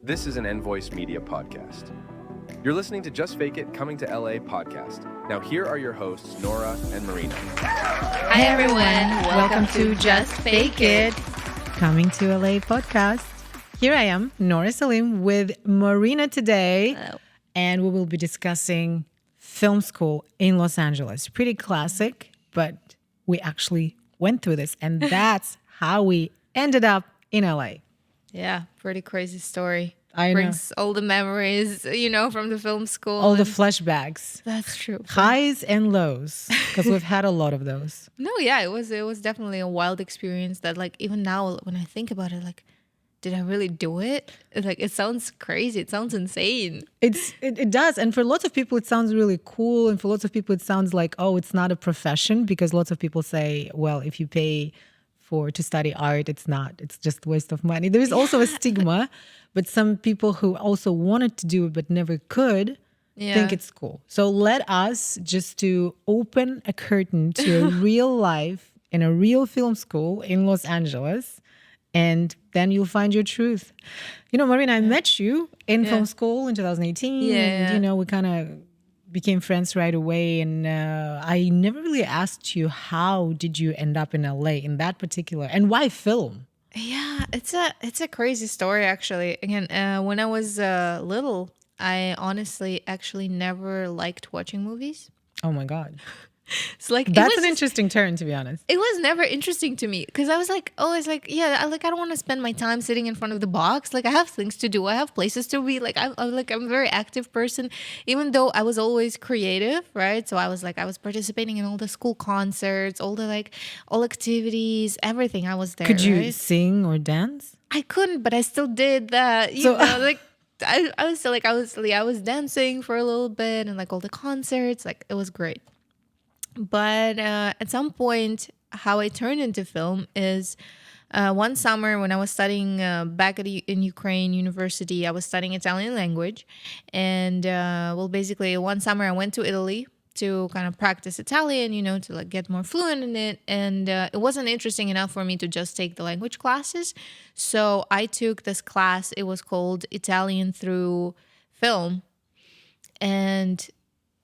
This is an Envoice Media podcast. You're listening to Just Fake It Coming to LA podcast. Now here are your hosts, Nora and Marina. Hi everyone, welcome to Just Fake It Coming to LA podcast. Here I am, Nora Salim, with Marina today. Hello. And we will be discussing film school in Los Angeles. Pretty classic, but we actually went through this, and that's how we ended up in LA. Yeah, pretty crazy story. I know. Brings all the memories, from the film school. All the flashbacks. That's true. Highs and lows, because we've had a lot of those. No, yeah, it was definitely a wild experience that, even now when I think about it, did I really do it? It sounds crazy. It sounds insane. It does. And for lots of people, it sounds really cool. And for lots of people, it sounds like, oh, it's not a profession, because lots of people say, well, if you pay to study art, it's just waste of money. There is also a stigma, but some people who also wanted to do it but never could think it's cool. So let us just to open a curtain to a real life in a real film school in Los Angeles, and then you'll find your truth. Marina, I met you in film school in 2018. Yeah. And, we kind of became friends right away. And I never really asked you, how did you end up in LA in that particular, and why film? Yeah, it's a crazy story, actually. Again, when I was little, I honestly actually never liked watching movies. Oh my God. So that's an interesting turn, to be honest. It was never interesting to me because I was always I don't want to spend my time sitting in front of the box. I have things to do. I have places to be. I'm a very active person, even though I was always creative, right? So I was participating in all the school concerts, all the all activities, everything. I was there. Could you right? sing or dance? I couldn't, but I still did that. I was dancing for a little bit and all the concerts. It was great. But at some point, how I turned into film is one summer when I was studying back in Ukraine university, I was studying Italian language. And basically one summer I went to Italy to kind of practice Italian, to get more fluent in it. And it wasn't interesting enough for me to just take the language classes. So I took this class. It was called Italian Through Film. And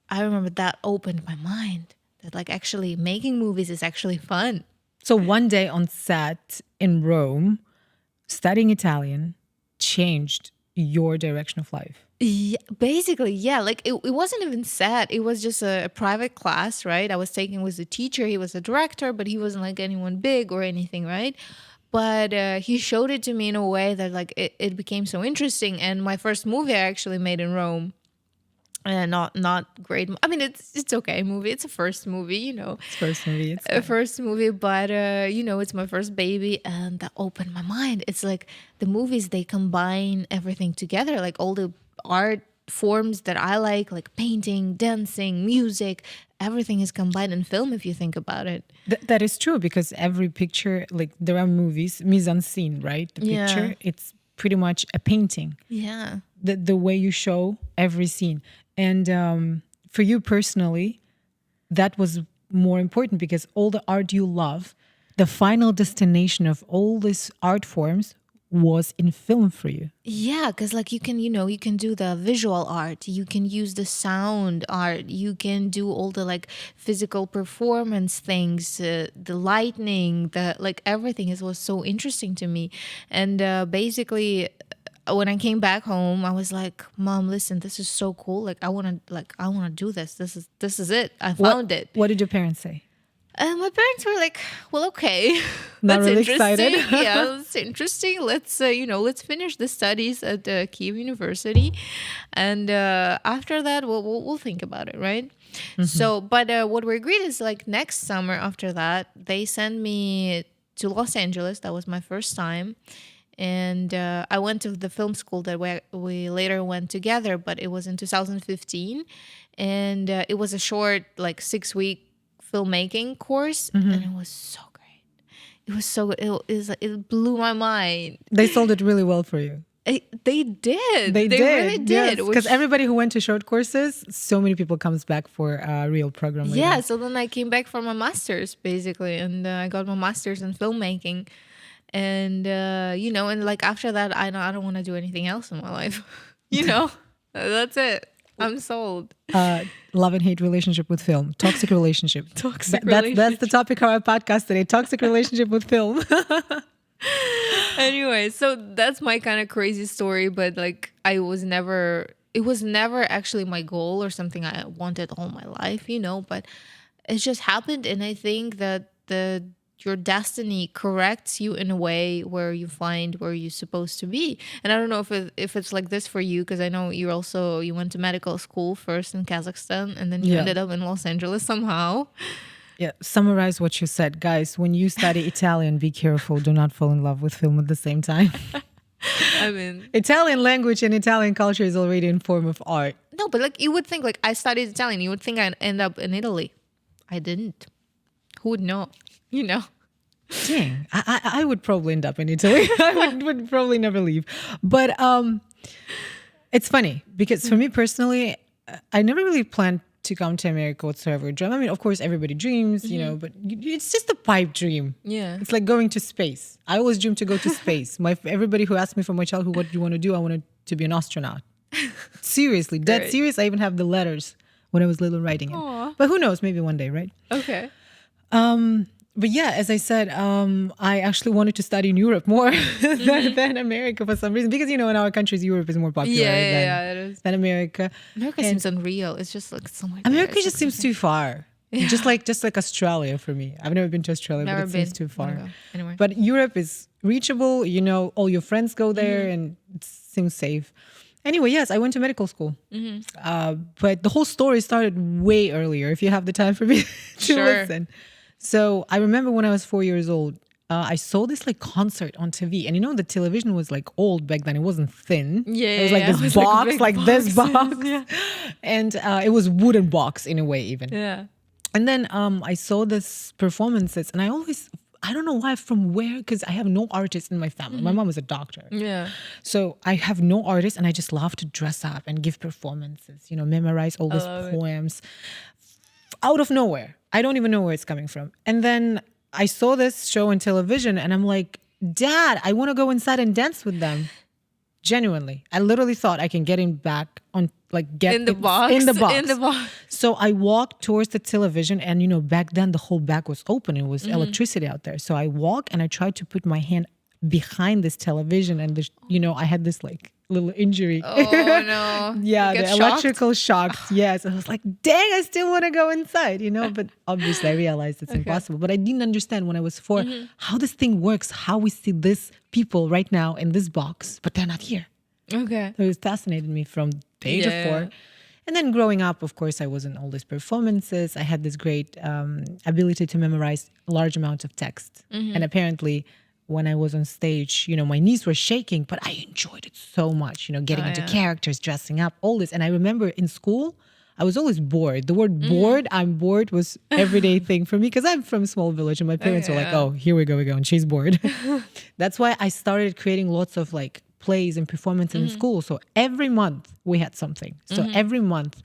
I remember that opened my mind. That actually making movies is actually fun. So one day on set in Rome, studying Italian changed your direction of life. Yeah, basically, yeah. It wasn't even set. It was just a private class, right? I was taking with a teacher. He was a director, but he wasn't anyone big or anything, right? But he showed it to me in a way that it became so interesting. And my first movie I actually made in Rome. Not great. I mean, it's okay movie. It's a first movie, It's first movie. It's a first movie, but it's my first baby, and that opened my mind. It's the movies, they combine everything together, all the art forms that I like painting, dancing, music. Everything is combined in film if you think about it. That is true, because every picture, there are movies, mise en scene, right? The picture, it's pretty much a painting. Yeah. The way you show every scene. And for you personally, that was more important, because all the art you love, the final destination of all these art forms was in film for you. Yeah, because you can do the visual art, you can use the sound art, you can do all the physical performance things, the lighting, everything was so interesting to me. And basically, when I came back home, I was like, Mom, listen, this is so cool. I want to do this. This is it. I found it. What did your parents say? My parents were like, well, okay. Not That's really interesting. excited. Yeah, that's interesting. Let's finish the studies at Kyiv University. And after that, we'll think about it, right? Mm-hmm. So, but what we agreed is next summer after that, they sent me to Los Angeles. That was my first time. And I went to the film school that we later went together, but it was in 2015. And it was a short, 6-week filmmaking course. Mm-hmm. And it was so great. It was so good. It blew my mind. They sold it really well for you. They did. They really did. Because everybody who went to short courses, so many people comes back for a real program. Yeah, so then I came back for my master's, basically. And I got my master's in filmmaking. And and like after that, I don't want to do anything else in my life. That's it. I'm sold. Love and hate relationship with film, toxic relationship. Toxic That's the topic of our podcast today. Toxic relationship with film. Anyway, so that's my kind of crazy story, but like it was never actually my goal or something I wanted all my life, but it just happened. And I think that your destiny corrects you in a way where you find where you're supposed to be. And I don't know if it's like this for you, because I know you went to medical school first in Kazakhstan, and then you ended up in Los Angeles somehow. Yeah, summarize what you said. Guys, when you study Italian, be careful. Do not fall in love with film at the same time. I mean, Italian language and Italian culture is already in form of art. no, but like you would think, like I studied Italian, you would think I'd end up in Italy. I didn't. Who would know? Dang, I would probably end up in Italy. I would probably never leave. But it's funny because for me personally, I never really planned to come to America whatsoever. I mean, of course, everybody dreams, but it's just a pipe dream. Yeah. It's like going to space. I always dreamed to go to space. Everybody who asked me from my childhood, what do you want to do? I wanted to be an astronaut. Seriously, dead serious. I even have the letters when I was little writing it. Aww. But who knows? Maybe one day, right? Okay. But yeah, as I said, I actually wanted to study in Europe more than America for some reason. Because, in our countries, Europe is more popular it is. than America. America seems unreal. It's just like somewhere. America just seems too far. Yeah. Just like Australia for me. I've never been to Australia, but it seems too far. Anyway. But Europe is reachable. All your friends go there and it seems safe. Anyway, yes, I went to medical school. But the whole story started way earlier, if you have the time for me to listen. So I remember when I was 4 years old, I saw this like concert on TV, and the television was like old back then. It wasn't thin. Yeah, it was like this box, like this box, and it was wooden box in a way even. Yeah. And then I saw this performances, and I don't know why, from where, because I have no artist in my family. My mom is a doctor. Yeah. So I have no artist, and I just love to dress up and give performances, memorize all these poems out of nowhere. I don't even know where it's coming from. And then I saw this show on television, and I'm like, Dad, I want to go inside and dance with them. Genuinely. I literally thought I can get in back on, like, get in the box. In the box. In the box. So I walked towards the television, and back then the whole back was open. It was electricity out there. So I walked and I tried to put my hand behind this television, and I had this like little injury. Oh no. Yeah, the shocked? electrical shock. Yes. I was like, dang, I still want to go inside, but obviously I realized it's impossible. But I didn't understand when I was 4 how this thing works, how we see these people right now in this box, but they're not here. Okay. So it fascinated me from the age of 4. And then growing up, of course, I was in all these performances. I had this great ability to memorize large amounts of text. And apparently, when I was on stage, my knees were shaking, but I enjoyed it so much, getting into characters, dressing up, all this. And I remember in school, I was always bored. The word bored, I'm bored, was everyday thing for me because I'm from a small village and my parents were like, oh, here we go, and she's bored. That's why I started creating lots of like plays and performances in school. So every month we had something. So every month,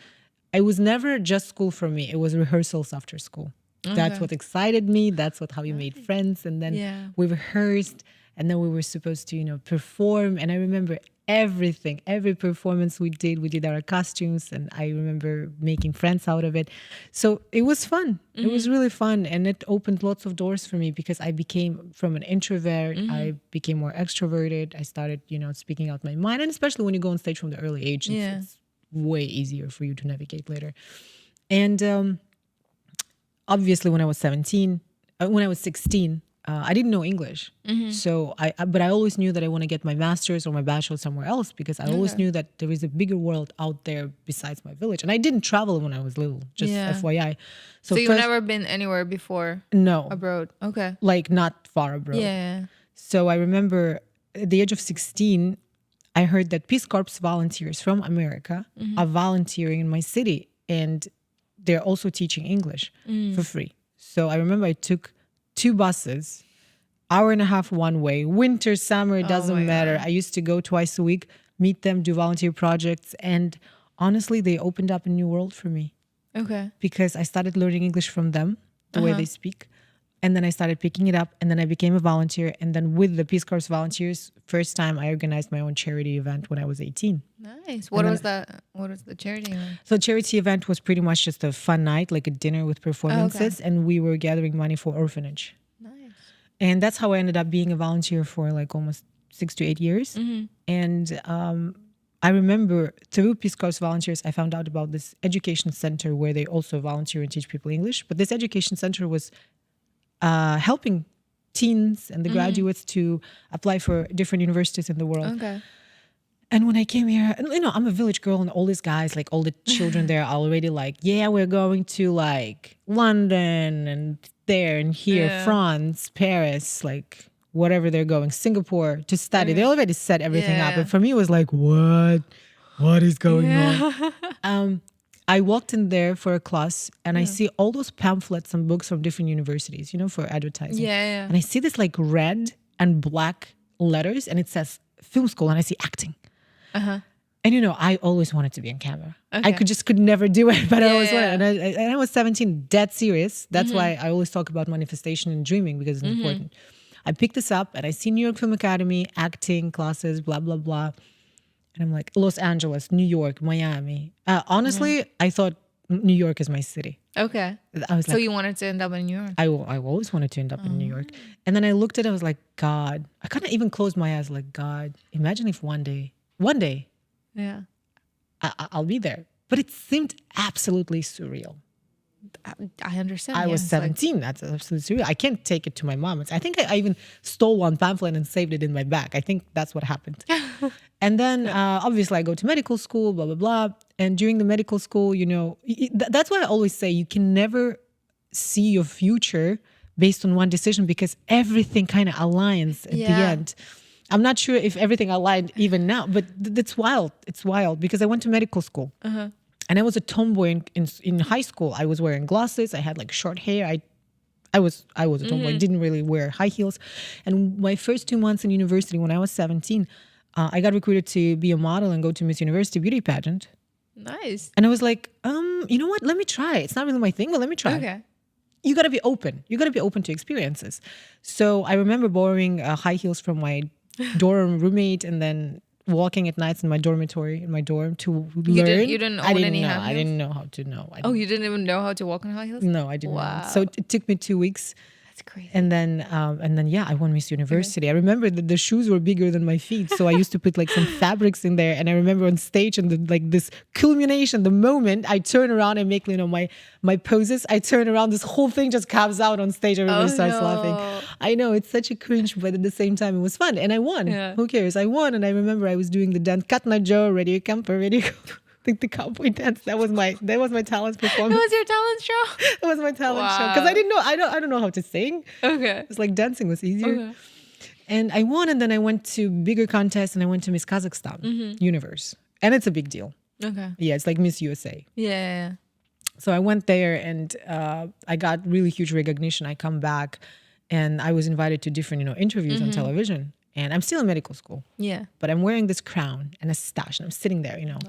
it was never just school for me. It was rehearsals after school. Okay. That's what excited me. That's how you made friends. And then we rehearsed, and then we were supposed to, perform. And I remember everything, every performance we did our costumes, and I remember making friends out of it. So it was fun. It was really fun. And it opened lots of doors for me because I became from an introvert, I became more extroverted. I started, speaking out my mind. And especially when you go on stage from the early age, it's way easier for you to navigate later. And, obviously, when I was 16, I didn't know English. So but I always knew that I want to get my master's or my bachelor's somewhere else because I always knew that there is a bigger world out there besides my village. And I didn't travel when I was little, just FYI. So you've never been anywhere before? No. Abroad? Okay. Like not far abroad. Yeah. So I remember at the age of 16, I heard that Peace Corps volunteers from America are volunteering in my city. And they're also teaching English for free. So I remember I took 2 buses, hour and a half one way, winter, summer, it doesn't matter. I used to go twice a week, meet them, do volunteer projects. And honestly, they opened up a new world for me. Okay. Because I started learning English from them, the way they speak. And then I started picking it up, and then I became a volunteer. And then with the Peace Corps volunteers, first time I organized my own charity event when I was 18. Nice. What was the charity event? So charity event was pretty much just a fun night, like a dinner with performances, and we were gathering money for orphanage. Nice. And that's how I ended up being a volunteer for like almost 6 to 8 years. And I remember through Peace Corps volunteers, I found out about this education center where they also volunteer and teach people English. But this education center was helping teens and the graduates to apply for different universities in the world. Okay. And when I came here, and I'm a village girl, and all these guys, like all the children there are already like, yeah, we're going to like London and there and here, France, Paris, like whatever they're going, Singapore to study. They already set everything up. And for me, it was like, what is going on? I walked in there for a class, and I see all those pamphlets and books from different universities, for advertising. And I see this like red and black letters, and it says film school, and I see acting. And I always wanted to be on camera. I could never do it, but I always wanted. And I was 17, dead serious. That's why I always talk about manifestation and dreaming, because it's important. I picked this up, and I see New York Film Academy, acting classes, blah, blah, blah. And I'm like, Los Angeles, New York, Miami. Honestly, I thought New York is my city. Okay. I was so you wanted to end up in New York? I always wanted to end up in New York. And then I looked at it, I was like, God, I couldn't even close my eyes. Like, God, imagine if one day, I'll be there. But it seemed absolutely surreal. I understand. I was 17. That's absolutely surreal. I can't take it to my mom. I think I even stole one pamphlet and saved it in my bag. I think that's what happened. And then obviously I go to medical school, blah, blah, blah. And during the medical school, that's why I always say you can never see your future based on one decision, because everything kind of aligns at the end. I'm not sure if everything aligned even now, but it's wild. It's wild because I went to medical school. And I was a tomboy in high school. I was wearing glasses. I had like short hair. I was a tomboy. Didn't really wear high heels. And my first 2 months in university, when I was 17, I got recruited to be a model and go to Miss University beauty pageant. Nice. And I was like, you know what? Let me try. It's not really my thing, but let me try. Okay. You got to be open. You got to be open to experiences. So I remember borrowing high heels from my dorm roommate, and then walking at nights in my dormitory, in my dorm to learn. You didn't own any high heels? I didn't know how to know. You didn't even know how to walk in high heels? No, I didn't Wow. know. So it took me 2 weeks. That's crazy. And then I won Miss University. I remember that the shoes were bigger than my feet. So I used to put like some fabrics in there. And I remember on stage, and this culmination, the moment I turn around and make, my poses, I turn around, this whole thing just comes out on stage. Everybody starts laughing. I know, it's such a cringe, but at the same time, it was fun. And I won. Yeah. Who cares? I won. And I remember I was doing the dance, Katna Joe, ready to camper, ready to go. Like the cowboy dance. That was my talent performance. That was your talent show? That was my talent show. Because I didn't know, I don't know how to sing. Okay. It's like dancing was easier. Okay. And I won, and then I went to bigger contests, and I went to Miss Kazakhstan Universe. And it's a big deal. Okay. Yeah, it's like Miss USA. Yeah. So I went there, and I got really huge recognition. I come back, and I was invited to different, interviews on television. And I'm still in medical school. Yeah. But I'm wearing this crown and a stash, and I'm sitting there, Nice.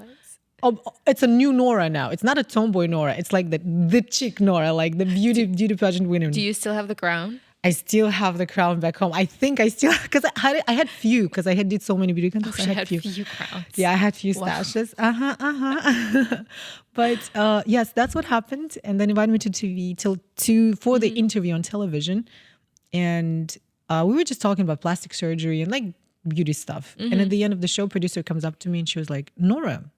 Oh, it's a new Nora now. It's not a tomboy Nora. It's like the chick Nora, like the beauty pageant winner. Do you still have the crown? I still have the crown back home. I think I still, because I had few, because I did so many beauty contests. I had few crowns. Yeah, I had few stashes. But yes, that's what happened. And then invited me to TV for the interview on television. And we were just talking about plastic surgery and like beauty stuff. And at the end of the show, producer comes up to me and she was like, Nora,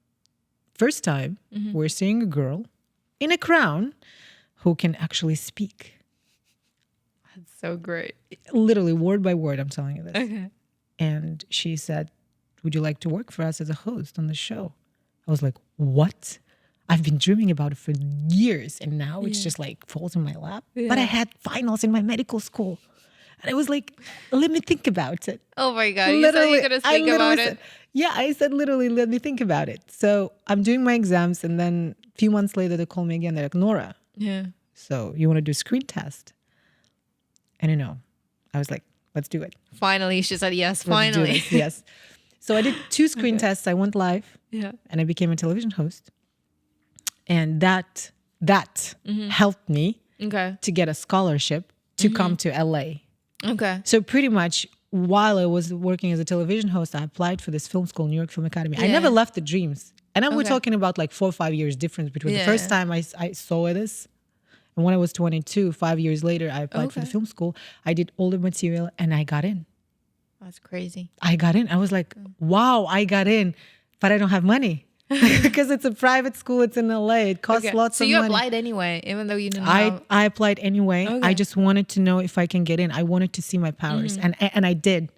first time we're seeing a girl in a crown who can actually speak. That's so great. Literally word by word, I'm telling you this. Okay. And she said, would you like to work for us as a host on the show? I was like, what? I've been dreaming about it for years, and now it's just like falls in my lap. Yeah. But I had finals in my medical school. And I was like, let me think about it. Oh my God. You said you're going to think about it? Yeah, I said literally, let me think about it. So I'm doing my exams, and then a few months later, they call me again. They're like, Nora. Yeah. So you want to do a screen test? And I was like, let's do it. Finally, she said yes, finally. Let's do this. Yes. So I did 2 screen tests. I went live. Yeah. And I became a television host. And that helped me to get a scholarship to come to LA. Okay. So pretty much while I was working as a television host, I applied for this film school, New York Film Academy. I never left the dreams. And then we're talking about like 4 or 5 years difference between the first time I saw this and when I was 22, 5 years later, I applied for the film school. I did all the material and I got in. That's crazy. I got in. I was like, wow, I got in, but I don't have money. Because it's a private school, it's in LA. It costs lots of money. So you applied anyway, even though you didn't know. I applied anyway. I just wanted to know if I can get in. I wanted to see my powers. And I did.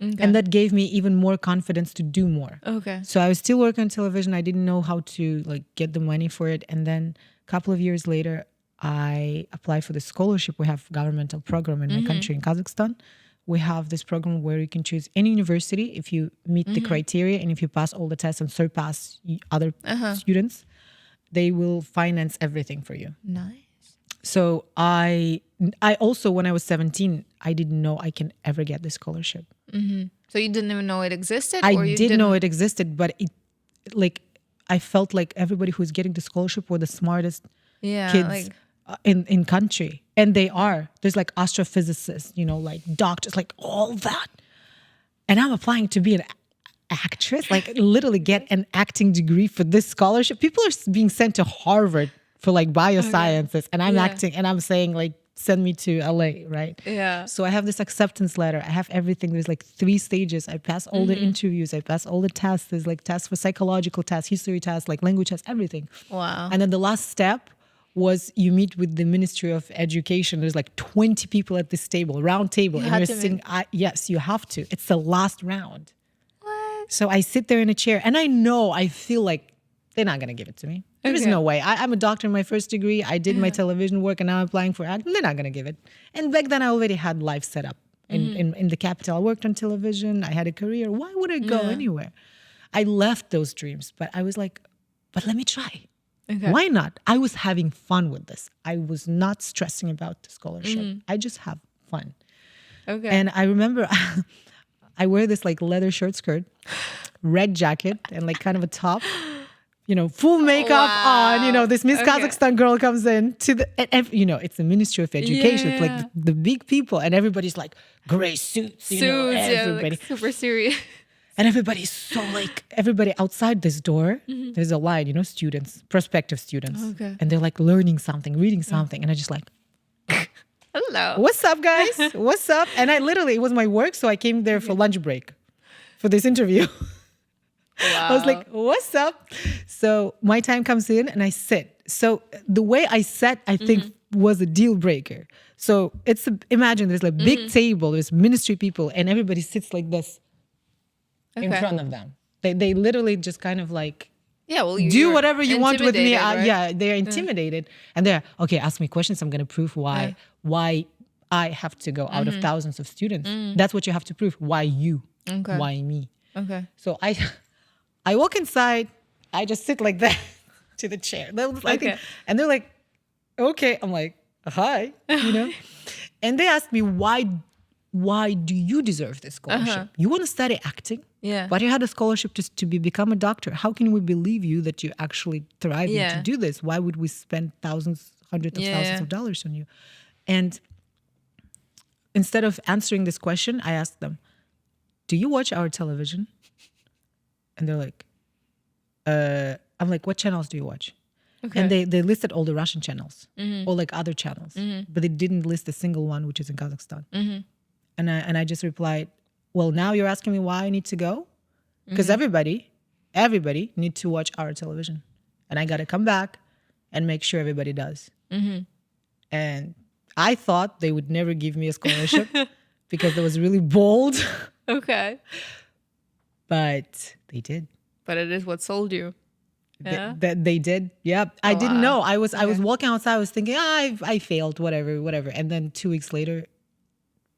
And that gave me even more confidence to do more. Okay. So I was still working on television. I didn't know how to like get the money for it. And then a couple of years later, I applied for the scholarship. We have governmental program in my country, in Kazakhstan. We have this program where you can choose any university if you meet the criteria and if you pass all the tests and surpass other students, they will finance everything for you. Nice. So I also, when I was 17, I didn't know I can ever get the scholarship. So you didn't even know it existed? I did know it existed, but I felt like everybody who's getting the scholarship were the smartest kids in country. And they are. There's like astrophysicists, like doctors, like all that. And I'm applying to be an actress, like literally get an acting degree for this scholarship. People are being sent to Harvard for like biosciences. And I'm acting and I'm saying like, send me to LA, right? Yeah. So I have this acceptance letter. I have everything. There's like 3 stages. I pass all the interviews. I pass all the tests. There's like tests for psychological tests, history tests, like language tests, everything. Wow. And then the last step was you meet with the Ministry of Education. There's like 20 people at this table, round table. And you're sitting, yes, you have to. It's the last round. What? So I sit there in a chair and I feel like they're not going to give it to me. There's no way. I'm a doctor in my first degree. I did my television work and now I'm applying for acting. They're not going to give it. And back then I already had life set up in the capital. I worked on television. I had a career. Why would I go anywhere? I left those dreams, but I was like, but let me try. Okay. Why not? I was having fun with this. I was not stressing about the scholarship. I just have fun. Okay. And I remember I wear this like leather short skirt, red jacket, and like kind of a top. Full makeup on, this Miss Kazakhstan girl comes in to it's the Ministry of Education. It's like the big people and everybody's like gray suits, everybody. Like super serious. And everybody's so everybody outside this door, there's a line, students, prospective students. Okay. And they're like learning something, reading something. And I just like, hello. What's up, guys? What's up? And it was my work. So I came there for lunch break for this interview. Wow. I was like, what's up? So my time comes in and I sit. So the way I sat, I think was a deal breaker. So imagine there's like big table, there's ministry people and everybody sits like this in front of them. They literally just kind of like, do whatever you want with me. Right? They're intimidated. And they're, okay, ask me questions. I'm going to prove why I have to go out of thousands of students. That's what you have to prove. Why you? Okay. Why me? Okay. So I walk inside, I just sit like that to the chair. And they're like, okay. I'm like, hi, And they asked me, why do you deserve this scholarship? You want to study acting? Yeah. But you had a scholarship to become a doctor. How can we believe you that you actually thriving to do this? Why would we spend hundreds of thousands of dollars on you? And instead of answering this question, I asked them, do you watch our television? And they're like, I'm like, what channels do you watch? Okay. And they listed all the Russian channels or like other channels, but they didn't list a single one, which is in Kazakhstan. And I just replied, well, now you're asking me why I need to go? Because everybody need to watch our television. And I got to come back and make sure everybody does. And I thought they would never give me a scholarship because that was really bold. Okay. But they did. But it is what sold you. Yeah. They did. Yeah. I didn't know. I was walking outside. I was thinking, I failed, whatever. And then 2 weeks later,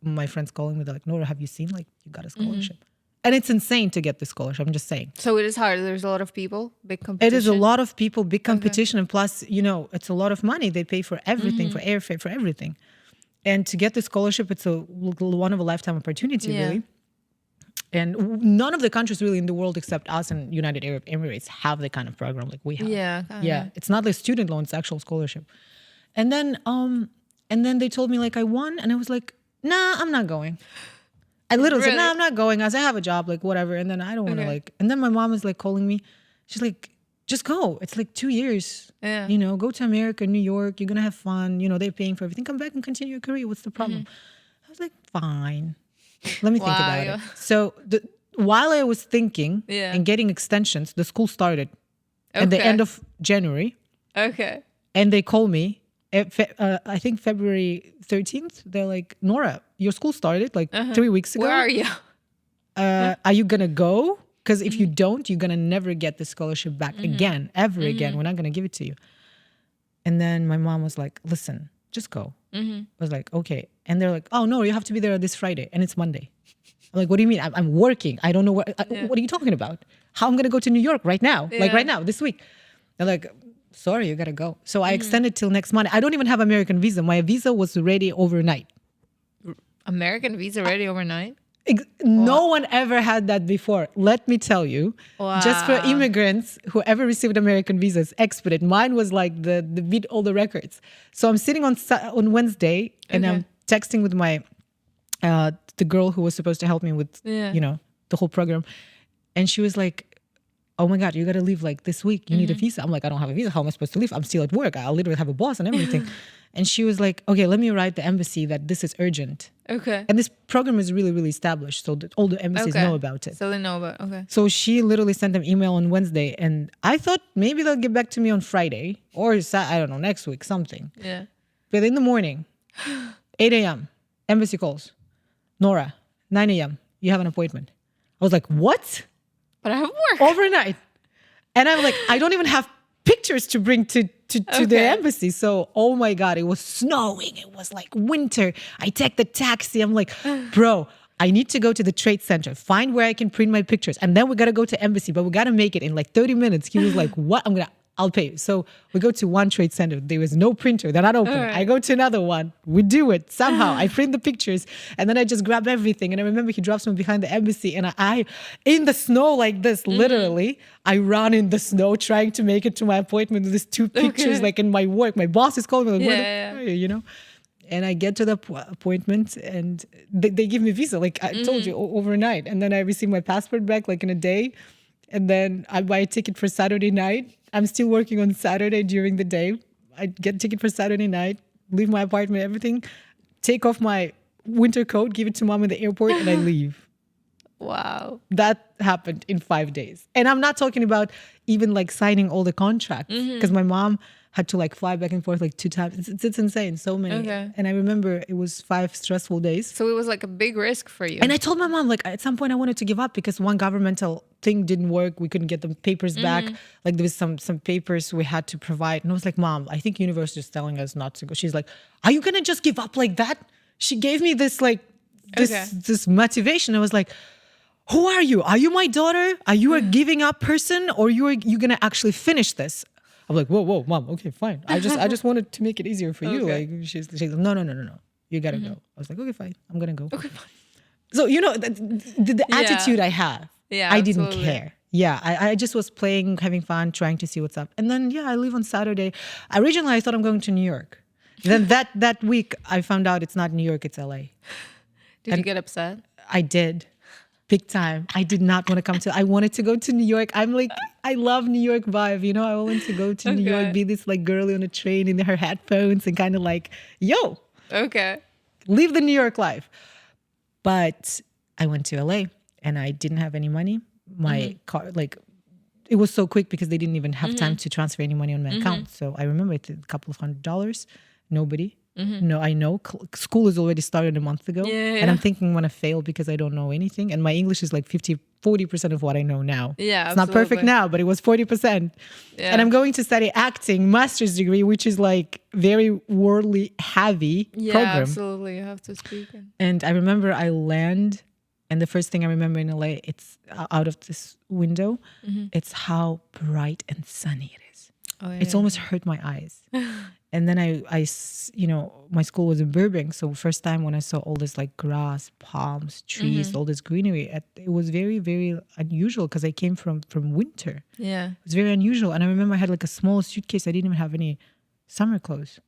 my friends calling me, they're like, Nora, have you seen you got a scholarship? And it's insane to get this scholarship. I'm just saying. So it is hard. There's a lot of people, big competition. It is a lot of people, big competition. And plus, it's a lot of money. They pay for everything, for airfare, for everything. And to get the scholarship, it's one of a lifetime opportunity, really. And none of the countries really in the world except us and United Arab Emirates have the kind of program like we have. Yeah. Yeah. It's not like student loan, it's actual scholarship. And then And then they told me like I won. And I was like, nah, I'm not going. I literally said, nah, I'm not going. I have a job, like whatever. And then I don't want to like, and then my mom was like calling me. She's like, just go. It's like 2 years. Yeah. You know, go to America, New York. You're going to have fun. You know, they're paying for everything. Come back and continue your career. What's the problem? I was like, fine. Let me think about it. So while I was thinking and getting extensions, the school started at the end of January. Okay. And they call me, I think February 13th. They're like, Nora, your school started like 3 weeks ago. Where are you? Are you going to go? Because if you don't, you're going to never get the scholarship back again, ever again. We're not going to give it to you. And then my mom was like, listen, just go. I was like, okay. And they're like, oh, no, you have to be there this Friday. And it's Monday. I'm like, what do you mean? I'm working. I don't know what are you talking about? How I'm going to go to New York right now? Like right now, this week. They're like, sorry, you got to go. So I extended till next Monday. I don't even have American visa. My visa was ready overnight. American visa ready overnight? No one ever had that before. Let me tell you, just for immigrants who ever received American visas, expedited. Mine was like the beat all the records. So I'm sitting on Wednesday and I'm texting with my the girl who was supposed to help me with you know the whole program, and she was like, "Oh my God, you got to leave like this week. You need a visa." I'm like, "I don't have a visa. How am I supposed to leave? I'm still at work. I literally have a boss and everything." And she was like, "Okay, let me write the embassy that this is urgent." Okay. And this program is really, really established. So that all the embassies know about it. So they know about okay. So she literally sent them email on Wednesday. And I thought maybe they'll get back to me on Friday or I don't know, next week, something. Yeah. But in the morning, 8 a.m., embassy calls. Nora, 9 a.m., you have an appointment. I was like, what? But I have work. Overnight. And I'm like, I don't even have pictures to bring to the embassy. So, oh my God, it was snowing. It was like winter. I take the taxi. I'm like, bro, I need to go to the trade center, find where I can print my pictures. And then we got to go to embassy, but we got to make it in like 30 minutes. He was like, what? I'll pay you. So we go to one trade center. There was no printer. They're not open. Right. I go to another one. We do it somehow. I print the pictures and then I just grab everything. And I remember he drops me behind the embassy and I in the snow like this, literally, I run in the snow trying to make it to my appointment with these 2 pictures like in my work. My boss is calling me like, where are you, you know? And I get to the appointment and they give me visa, like I told you, overnight. And then I receive my passport back like in a day. And then I buy a ticket for Saturday night. I'm still working on Saturday during the day. I get a ticket for Saturday night, leave my apartment, everything, take off my winter coat, give it to mom in the airport, and I leave. Wow. That happened in 5 days. And I'm not talking about even like signing all the contracts because my mom had to like fly back and forth like 2 times. It's insane. So many. Okay. And I remember it was 5 stressful days. So it was like a big risk for you. And I told my mom, like at some point I wanted to give up because one governmental thing didn't work. We couldn't get the papers back. Like there was some papers we had to provide. And I was like, Mom, I think university is telling us not to go. She's like, are you going to just give up like that? She gave me this like, this motivation. I was like, who are you? Are you my daughter? Are you a giving up person or you going to actually finish this? I'm like, whoa, Mom. Okay, fine. I just wanted to make it easier for you. Like she's like, no. You gotta go. I was like, okay, fine. I'm gonna go. Okay, fine. So you know the attitude I have. Yeah, I didn't care. Yeah, I just was playing, having fun, trying to see what's up. And then I leave on Saturday. Originally, I thought I'm going to New York. Then that week, I found out it's not New York, it's LA. Did you get upset? I did. Big time. I did not want to come I wanted to go to New York. I'm like, I love New York vibe. You know, I wanted to go to New York, be this like girly on a train in her headphones and kind of like, yo. Okay. Live the New York life. But I went to LA and I didn't have any money. My car, like, it was so quick because they didn't even have time to transfer any money on my account. So I remember it a couple of $100. Nobody. No, I know school has already started a month ago. And I'm thinking I'm going to fail because I don't know anything. And my English is like 40% of what I know now. Yeah, it's not perfect now, but it was 40%. Yeah. And I'm going to study acting, master's degree, which is like very worldly heavy program. Yeah, absolutely. You have to speak. And I remember I land and the first thing I remember in LA, it's out of this window. It's how bright and sunny it is. Oh, yeah, it's almost hurt my eyes. And then I, you know, my school was in Burbank. So first time when I saw all this like grass, palms, trees, all this greenery, it was very, very unusual because I came from winter. Yeah. It was very unusual. And I remember I had like a small suitcase. I didn't even have any summer clothes,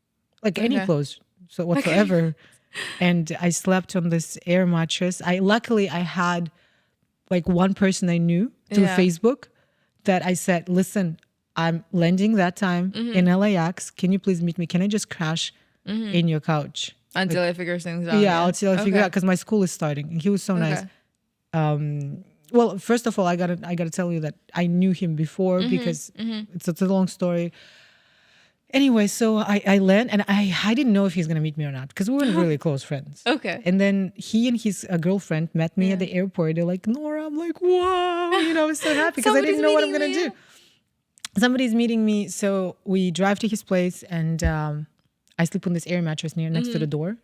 like any clothes, so whatsoever. And I slept on this air mattress. Luckily I had like one person I knew through Facebook that I said, listen, I'm landing that time in LAX. Can you please meet me? Can I just crash in your couch? Until I figure things out. Yeah, until I figure out, because my school is starting. And he was so nice. Well, first of all, I gotta tell you that I knew him before because it's a long story. Anyway, so I land and I didn't know if he's gonna meet me or not because we weren't really close friends. Okay. And then he and his girlfriend met me at the airport. They're like, Nora, I'm like, wow, I was so happy because I didn't know what I'm gonna do. Somebody's meeting me, so we drive to his place and I sleep on this air mattress next to the door.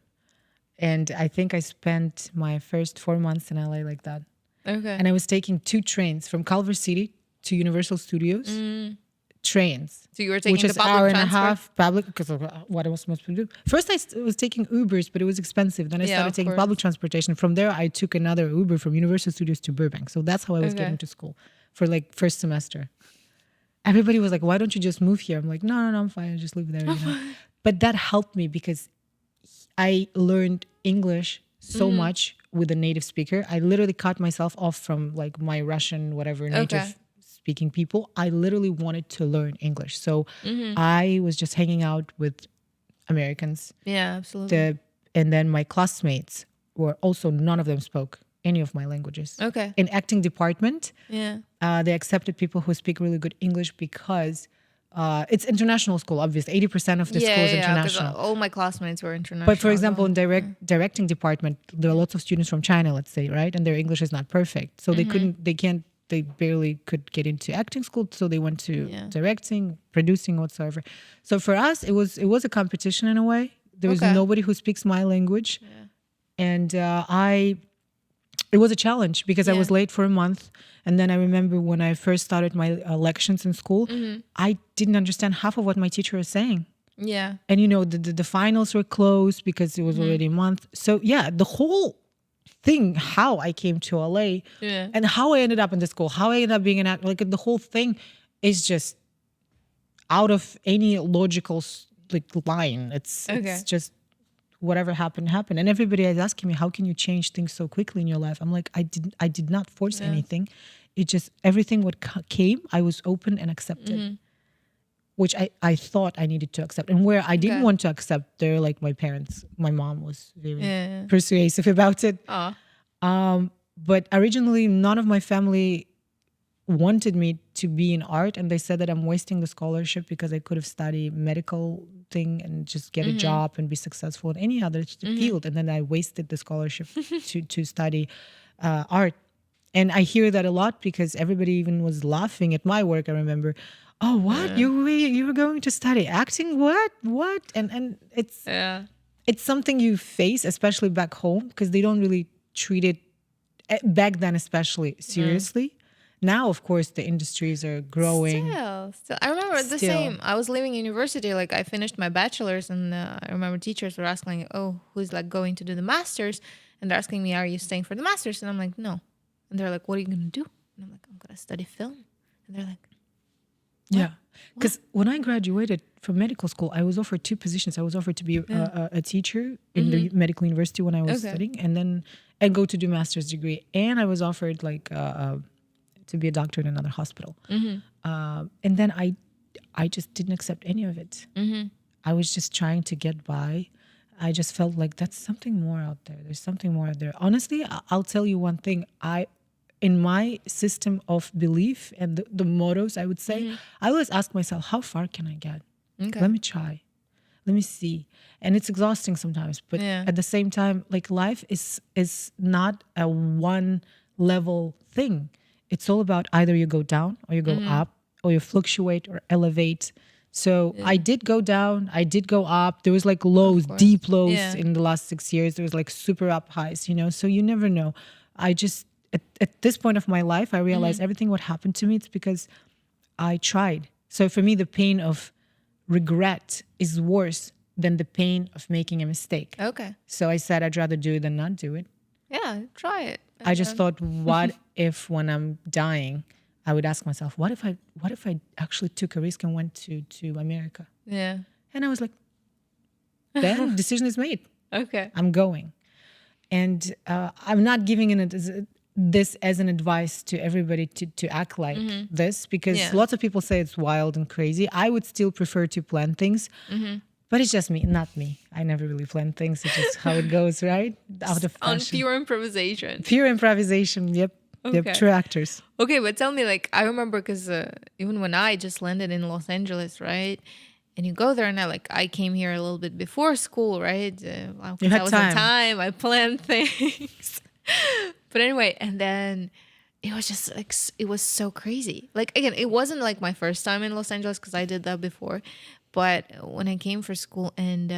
And I think I spent my first 4 months in LA like that. Okay. And I was taking 2 trains from Culver City to Universal Studios. Trains. So you were taking which the is public hour and transport? a half public, because of what I was supposed to do. First I was taking Ubers, but it was expensive. Then I started taking public transportation. From there I took another Uber from Universal Studios to Burbank. So that's how I was getting to school for like first semester. Everybody was like, why don't you just move here? I'm like, no, I'm fine. I just live there. But that helped me because I learned English so much with a native speaker. I literally cut myself off from like my Russian, whatever, native speaking people. I literally wanted to learn English. So I was just hanging out with Americans. Yeah, absolutely. And then my classmates were also, none of them spoke any of my languages. Okay. In acting department, Yeah. they accepted people who speak really good English because it's international school, obviously. 80% of the school is international. Yeah, all my classmates were international. But for example, in directing department, there are lots of students from China, let's say, right? And their English is not perfect. So they barely could get into acting school. So they went to directing, producing, whatsoever. So for us, it was a competition in a way. There was nobody who speaks my language. Yeah. And it was a challenge because I was late for a month. And then I remember when I first started my lections in school, I didn't understand half of what my teacher was saying. Yeah. And the finals were closed because it was already a month. So yeah, the whole thing, how I came to LA and how I ended up in the school, how I ended up being an actor, like the whole thing is just out of any logical line. It's just whatever happened. And everybody is asking me, how can you change things so quickly in your life? I'm like, I did not force anything. It just, everything what came, I was open and accepted, which I thought I needed to accept. And where I didn't want to accept, they're like my parents. My mom was very persuasive about it. But originally, none of my family wanted me to be in art, and they said that I'm wasting the scholarship because I could have studied medical thing and just get a job and be successful in any other field. And then I wasted the scholarship to study art. And I hear that a lot because everybody even was laughing at my work. I remember, oh, what? You were going to study acting? What? And it's something you face, especially back home, because they don't really treat it back then, especially seriously. Now, of course, the industries are growing. Still. I remember the same. I was leaving university, like I finished my bachelor's, and I remember teachers were asking, oh, who's like going to do the master's? And they're asking me, are you staying for the master's? And I'm like, no. And they're like, what are you going to do? And I'm like, I'm going to study film. And they're like, what? Yeah. Because when I graduated from medical school, I was offered 2 positions. I was offered to be a teacher in the medical university when I was studying, and go to do master's degree. And I was offered to be a doctor in another hospital. And then I just didn't accept any of it. I was just trying to get by. I just felt like that's something more out there. There's something more out there. Honestly, I'll tell you one thing. In my system of belief and the mottos, I would say, I always ask myself, how far can I get? Let me try. Let me see. And it's exhausting sometimes. But at the same time, like life is not a one level thing. It's all about either you go down or you go up, or you fluctuate or elevate. So I did go down, I did go up. There was like lows, deep lows in the last 6 years. There was like super up highs, so you never know. I just, at this point of my life, I realized everything what happened to me, it's because I tried. So for me, the pain of regret is worse than the pain of making a mistake. okay. So I said, I'd rather do it than not do it. Yeah, try it. I just thought, what if when I'm dying, I would ask myself, what if I actually took a risk and went to America? Yeah. And I was like, then decision is made. Okay. I'm going. And I'm not giving this as an advice to everybody to act like this, because lots of people say it's wild and crazy. I would still prefer to plan things, but it's just me, not me. I never really plan things. It's just how it goes, right? Out of On passion. pure improvisation. Pure improvisation. Yep. Okay. Yep. True actors. Okay, but tell me, like, I remember because even when I just landed in Los Angeles, right? And you go there, and I came here a little bit before school, right? You had I was time. on time. I planned things. But anyway, and then it was just like, it was so crazy. Like, again, it wasn't like my first time in Los Angeles because I did that before. But when I came for school and,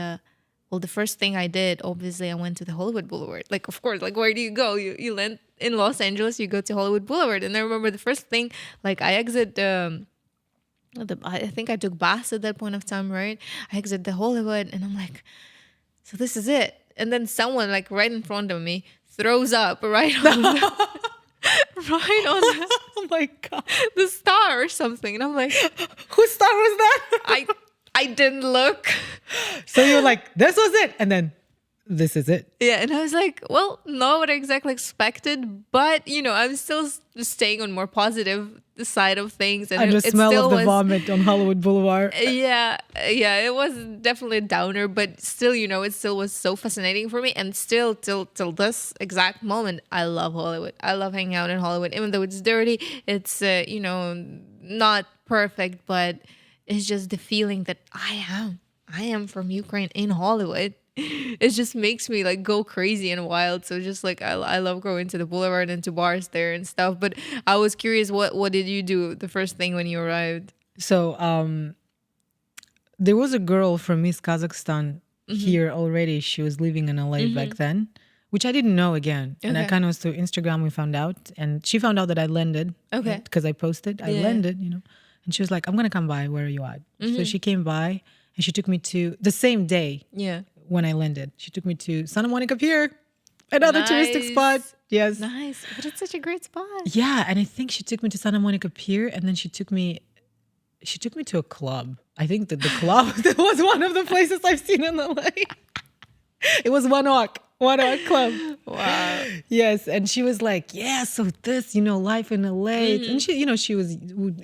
well, the first thing I did, obviously, I went to the Hollywood Boulevard. Like, of course, like, where do you go? You land in Los Angeles, you go to Hollywood Boulevard. And I remember the first thing, like, I exit I think I took bus at that point of time, right? I exit the Hollywood and I'm like, so this is it. And then someone like right in front of me throws up right on Oh my God. the star or something. And I'm like, Whose star was that? I didn't look. So you're like, this was it. And then this is it. Yeah. And I was like, well, not what I exactly expected, but I'm still staying on more positive side of things. And The it smell still of the was, vomit on Hollywood Boulevard. Yeah, it was definitely a downer, but still, it still was so fascinating for me. And still, till this exact moment, I love Hollywood. I love hanging out in Hollywood, even though it's dirty. It's not perfect, but it's just the feeling that I am from Ukraine in Hollywood. It just makes me like go crazy and wild. So just like I love going to the boulevard and to bars there and stuff. But I was curious, what did you do the first thing when you arrived? So there was a girl from East Kazakhstan here already. She was living in LA back then, which I didn't know again. And I kind of was through Instagram we found out. And she found out that I landed. Okay. Because I posted. I landed, And she was like, I'm going to come by. Where are you at? So she came by and she took me to the same day. Yeah. When I landed, she took me to Santa Monica Pier, another touristic spot. Yes. Nice. But it's such a great spot. Yeah. And I think she took me to Santa Monica Pier, and then she took me to a club. I think that the club that was one of the places I've seen in LA. It was One Walk Club. Wow. Yes. And she was like, yeah, so this, life in LA. And she was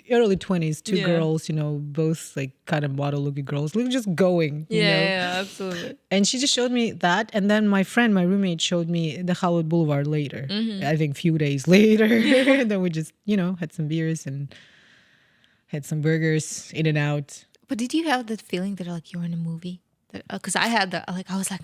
early 20s, two girls, both like kind of model looking girls, like just going. Yeah, absolutely. And she just showed me that. And then my roommate showed me the Hollywood Boulevard later. I think a few days later. And then we just, had some beers and had some burgers, in and out. But did you have that feeling that like you're in a movie? Because I had that, I was like,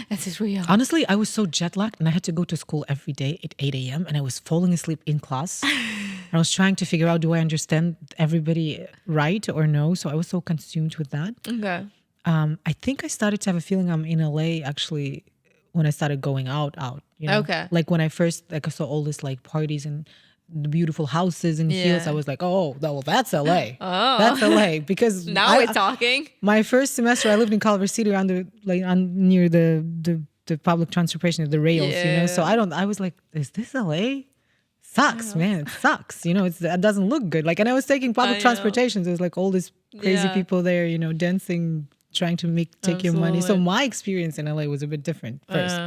this is real. Honestly, I was so jet lagged, and I had to go to school every day at 8 a.m. and I was falling asleep in class. And I was trying to figure out, do I understand everybody right or no? So I was so consumed with that. Okay. I think I started to have a feeling I'm in LA actually when I started going out. Okay. Like when I first I saw all this like parties and the beautiful houses and fields, I was like, oh, that's LA. Oh. That's LA. Because now we're talking. My first semester, I lived in Culver City near the public transportation, the rails, So I was like, is this LA? Sucks, man. It sucks. It doesn't look good. And I was taking public transportation. There was like all these crazy people there, dancing, trying to take your money. So my experience in LA was a bit different first.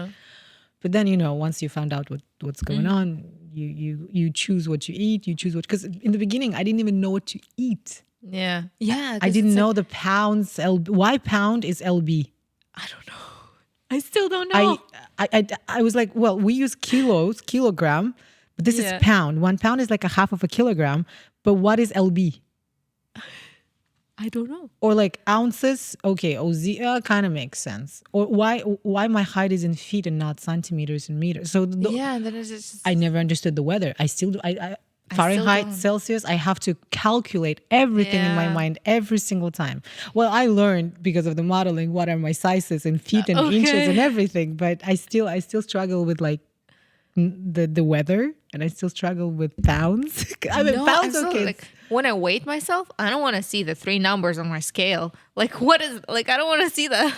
But then, once you found out what's going on, you choose what you eat, because in the beginning, I didn't even know what to eat. Yeah. Yeah. I didn't know the pounds. Why pound is LB? I don't know. I still don't know. I was like, well, we use kilogram, but this is pound. 1 pound is like a half of a kilogram. But what is LB? I don't know. Or like ounces. Okay, OZ kind of makes sense. Or why my height is in feet and not centimeters and meters. So then it's just, I never understood the weather. I still do. Fahrenheit, Celsius, I have to calculate everything in my mind every single time. Well, I learned because of the modeling what are my sizes in feet and inches and everything, but I still struggle with like the weather, and I still struggle with pounds. Pounds, okay. Like, when I weigh myself, I don't want to see the 3 numbers on my scale. Like, what is, like, I don't want to see that.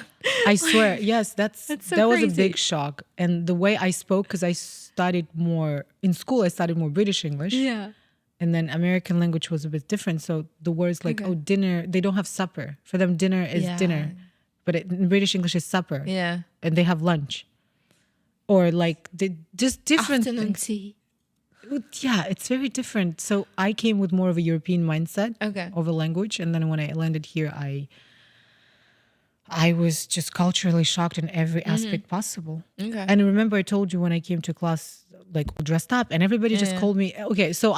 I swear, yes, that was a crazy. big shock. And the way I spoke, because I studied more, in school I studied more British English. Yeah. And then American language was a bit different. So the words like, dinner, they don't have supper. For them, dinner is dinner. but in British English is supper. Yeah. And they have lunch. Or like just different Afternoon things. tea. Yeah, it's very different. So I came with more of a European mindset Okay. of a language. And then when I landed here, I was just culturally shocked in every aspect possible. Okay. And I remember I told you when I came to class, like dressed up, and everybody just called me. Okay, so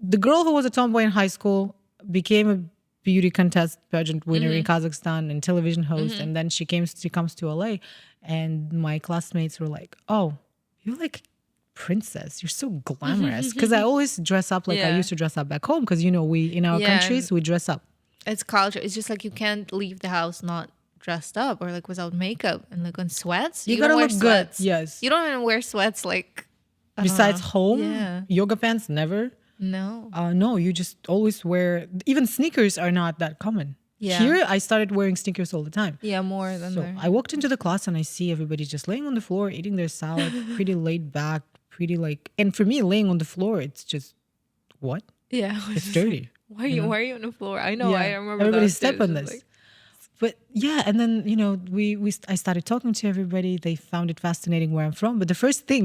the girl who was a tomboy in high school became a beauty contest pageant winner in Kazakhstan and television host, and then she comes to LA, and my classmates were like, "Oh, you're like princess. You're so glamorous." Because I always dress up like I used to dress up back home. Because we in our countries we dress up. It's culture. It's just like you can't leave the house not dressed up or like without makeup and like on sweats. You don't gotta wear look sweats. good. Yes. You don't even wear sweats like Besides home, Yeah. yoga pants never. no. No, you just always wear. Even sneakers are not that common. Yeah. Here, I started wearing sneakers all the time. Yeah, more than So there. I walked into the class and I see everybody just laying on the floor, eating their salad, pretty laid back, pretty like. And for me, laying on the floor, it's just what? Yeah. It's dirty. Why are you on the floor? I know. Yeah. I remember. Everybody that step too. on It's this. like- But yeah, and then I started talking to everybody. They found it fascinating where I'm from. But the first thing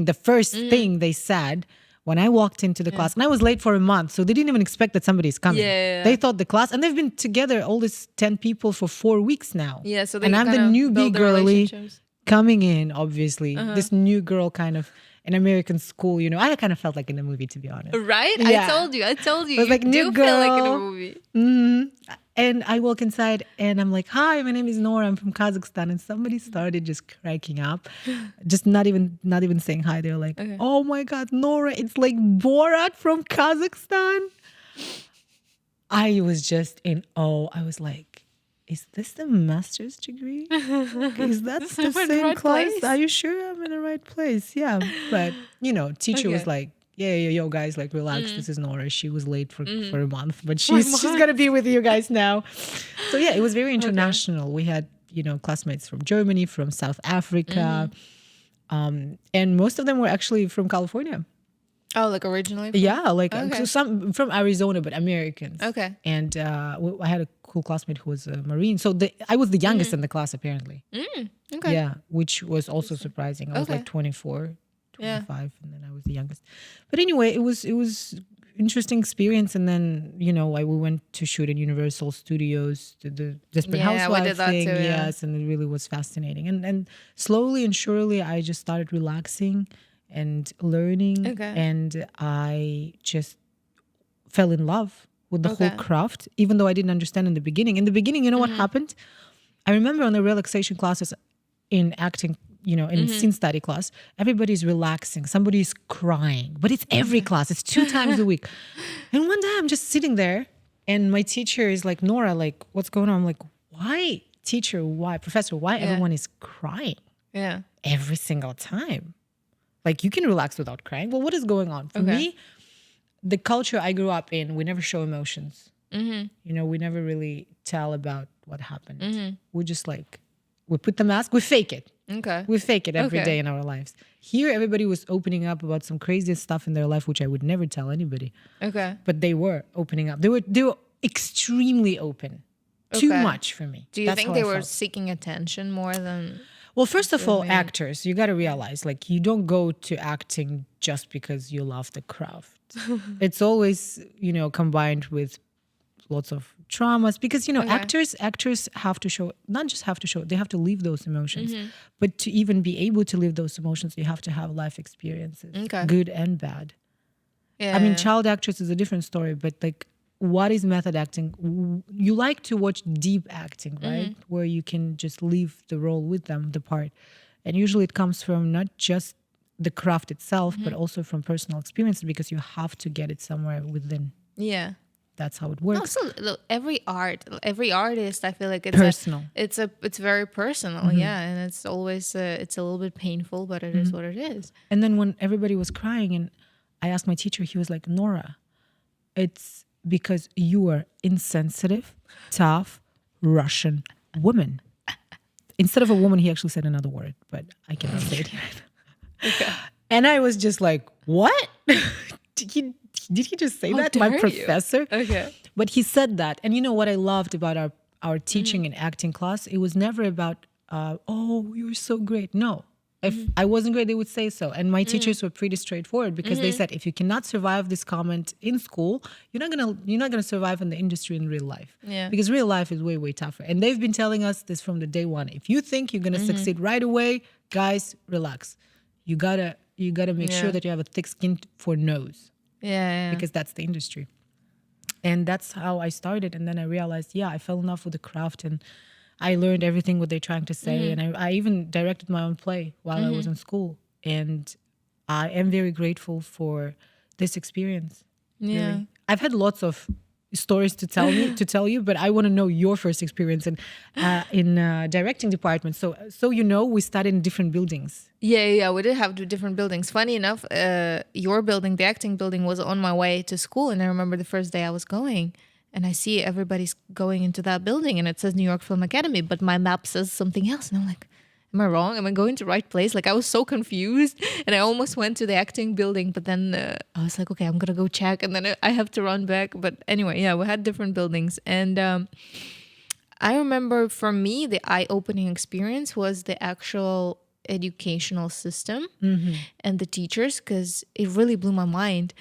they said when I walked into the class, and I was late for a month, so they didn't even expect that somebody's coming. Yeah. They thought the class, and they've been together, all these 10 people for 4 weeks now. Yeah. So they and I'm the kinda newbie build the girly relationships. coming in, obviously. This new girl kind of in American school, I kind of felt like in the movie, to be honest. Right? Yeah. I told you. It was You like, new do feel like in a girl. movie. And I walk inside and I'm like, "Hi, my name is Nora. I'm from Kazakhstan." And somebody started just cracking up, just not even saying hi. They're like, "Oh my God, Nora, it's like Borat from Kazakhstan." I was just in awe. I was like, "Is this the master's degree? Is that the in the same right class? place? Are you sure I'm in the right place?" Yeah. But, teacher was like, yo, guys, like, relax. This is Nora. She was late for a month, but she's going to be with you guys now. So, yeah, it was very international. We had, classmates from Germany, from South Africa. And most of them were actually from California. Oh, like originally? Yeah, like Okay. so some from Arizona, but Americans. Okay. And I had a cool classmate who was a Marine. So I was the youngest in the class, apparently. Okay. Yeah, which was also surprising. I was Okay. like 24, Yeah. 25, and then I was the youngest. But anyway, it was interesting experience. And then we went to shoot in Universal Studios, the Desperate Yeah, we Housewives did that thing. too, yeah. Yes, and it really was fascinating. And slowly and surely, I just started relaxing and learning, Okay. and I just fell in love with the whole Okay. craft, even though I didn't understand in the beginning. In the beginning, you know what happened? I remember on the relaxation classes in acting, in scene study class, everybody's relaxing, somebody's crying, but it's every class, it's 2 times a week. And one day I'm just sitting there and my teacher is like, "Nora, like, what's going on?" I'm like, "Why, teacher, why, professor, why everyone is crying Yeah. every single time? Like, you can relax without crying. Well, what is going on?" For me, the culture I grew up in, we never show emotions. We never really tell about what happened. We just we put the mask, we fake it. Okay. We fake it every Okay. day in our lives. Here, everybody was opening up about some craziest stuff in their life, which I would never tell anybody. Okay. But they were opening up. They were extremely open. Too Okay. much for me. Do you That's think how they I were felt. seeking attention more than? Well, first of all, actors, you got to realize, like, you don't go to acting just because you love the craft. It's always, combined with lots of traumas, because, actors have to show, not just have to show, they have to live those emotions. But to even be able to live those emotions, you have to have life experiences, Okay. good and bad. Yeah. I mean, child actress is a different story, but like, what is method acting? You like to watch deep acting, right? Where you can just leave the role with them, the part. And usually it comes from not just the craft itself, but also from personal experience, because you have to get it somewhere within. Yeah. That's how it works. Also, look, every artist, I feel like it's Personal. It's very personal, yeah, and it's always it's a little bit painful, but it is what it is. And then when everybody was crying and I asked my teacher, he was like, "Nora, it's because you are insensitive, tough Russian woman." Instead of a woman, he actually said another word, but I cannot say it here. And I was just like, "What? Did he just say How that? My dare you. professor?" Okay. But he said that. And you know what I loved about our teaching and acting class, it was never about, oh, you're so great. No. If I wasn't great, they would say so. And my teachers were pretty straightforward because they said, if you cannot survive this comment in school, you're not gonna survive in the industry in real life. Yeah. Because real life is way, way tougher. And they've been telling us this from the day one. If you think you're gonna succeed right away, guys, relax. You gotta make sure that you have a thick skin for no's. Yeah. Because that's the industry. And that's how I started. And then I realized, I fell in love with the craft and I learned everything what they're trying to say. And I even directed my own play while I was in school. And I am very grateful for this experience. Yeah. Really. I've had lots of stories to tell you, but I want to know your first experience in directing department. So we studied in different buildings. Yeah. We did have two different buildings. Funny enough, your building, the acting building, was on my way to school. And I remember the first day I was going and I see everybody's going into that building and it says New York Film Academy, but my map says something else. And I'm like, am I wrong? Am I going to the right place? Like I was so confused and I almost went to the acting building, but then I was like, okay, I'm going to go check. And then I have to run back. But anyway, we had different buildings. And I remember for me, the eye-opening experience was the actual educational system and the teachers, because it really blew my mind.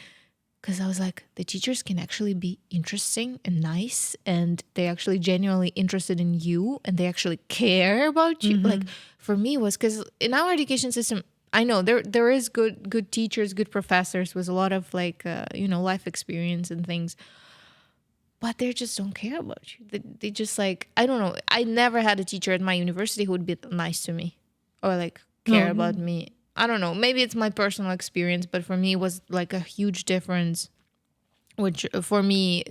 Because I was like, the teachers can actually be interesting and nice, and they actually genuinely interested in you, and they actually care about you. Like for me, was because in our education system, I know there is good teachers, good professors with a lot of like life experience and things, but they just don't care about you. They just like, I don't know. I never had a teacher at my university who would be nice to me or like care about me. I don't know. Maybe it's my personal experience, but for me, it was like a huge difference. Which for me,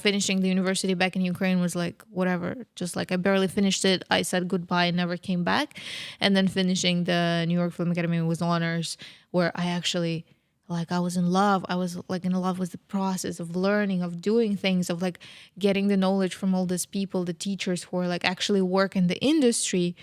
finishing the university back in Ukraine was like, whatever. Just like I barely finished it. I said goodbye and never came back. And then finishing the New York Film Academy with honors, where I actually, like, I was in love. I was like in love with the process of learning, of doing things, of like getting the knowledge from all these people, the teachers who are like actually work in the industry.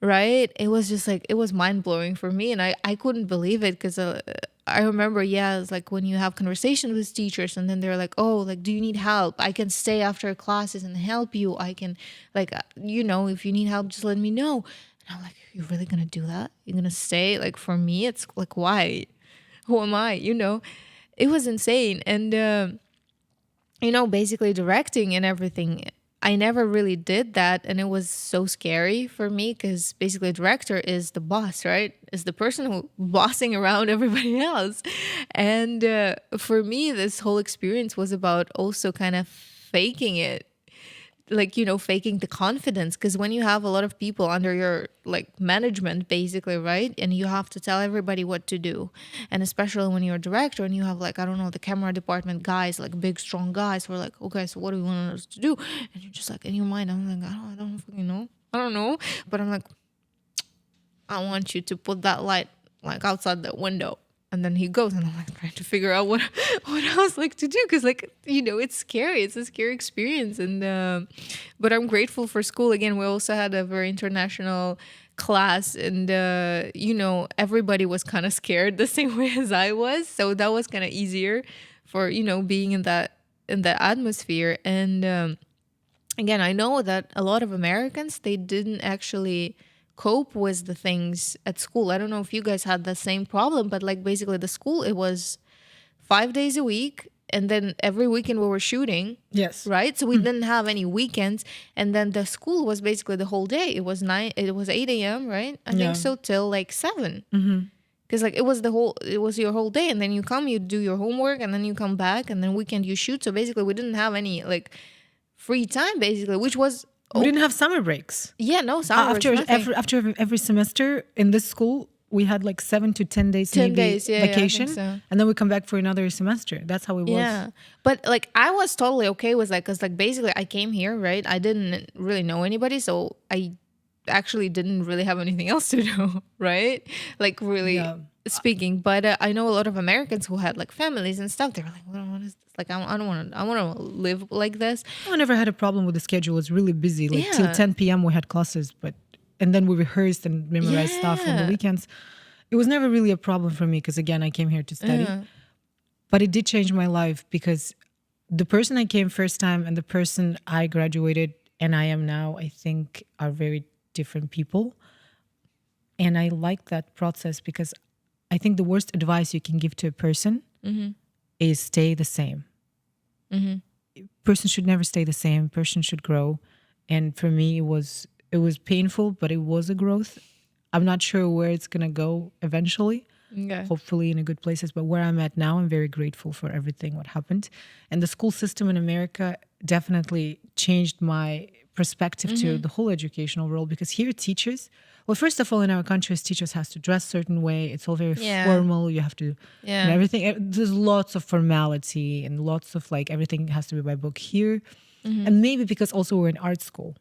Right? It was just like, it was mind blowing for me. And I couldn't believe it because I remember, it's like when you have conversations with teachers and then they're like, oh, like, do you need help? I can stay after classes and help you. I can like, if you need help, just let me know. And I'm like, you're really going to do that? You're going to stay? Like for me, it's like, why? Who am I? It was insane. And, basically directing and everything, I never really did that, and it was so scary for me because basically a director is the boss, right? Is the person who bossing around everybody else. And for me, this whole experience was about also kind of faking it. Like, faking the confidence, because when you have a lot of people under your like management basically, right, and you have to tell everybody what to do, and especially when you're a director and you have like, I don't know, the camera department guys, like big strong guys who are like, okay, so what do you want us to do? And you're just like, in your mind, I'm like, I don't fucking know, I don't know, but I'm like, I want you to put that light like outside the window. And then he goes, and I'm like trying to figure out what else like to do, because like it's scary. It's a scary experience, and but I'm grateful for school. Again, we also had a very international class, and everybody was kind of scared the same way as I was, so that was kind of easier for being in that atmosphere. And again, I know that a lot of Americans, they didn't actually cope with the things at school. I don't know if you guys had the same problem, but like basically the school, it was 5 days a week, and then every weekend we were shooting. Yes. Right? So we didn't have any weekends, and then the school was basically the whole day. It was 8 a.m., right? I think so, till like 7. Because like it was your whole day, and then you come, you do your homework, and then you come back, and then weekend you shoot. So basically we didn't have any like free time basically, which was, we didn't have summer breaks. Yeah, no summer breaks. After every semester in this school, we had like 7 to 10 days vacation, and then we come back for another semester. That's how it was. Yeah, but like I was totally okay with like, because like basically I came here, right? I didn't really know anybody, so I actually didn't really have anything else to do, right? Like really speaking. But I know a lot of Americans who had like families and stuff. They were like, what is this? Like I don't want to live like this. I never had a problem with the schedule. It was really busy. Like till 10 p.m. we had classes, and then we rehearsed and memorized stuff on the weekends. It was never really a problem for me because again, I came here to study. But it did change my life because the person I came first time and the person I graduated and I am now, I think, are very different people. And I like that process because I think the worst advice you can give to a person is stay the same. Person should never stay the same. Person should grow. And for me, it was painful, but it was a growth. I'm not sure where it's gonna go eventually. Okay. Hopefully in a good places. But where I'm at now, I'm very grateful for everything what happened. And the school system in America definitely changed my perspective to the whole educational world, because here teachers, well, first of all, in our countries, teachers has to dress certain way. It's all very formal. You have to, and everything. There's lots of formality and lots of like everything has to be by book here. And maybe because also we're in art school.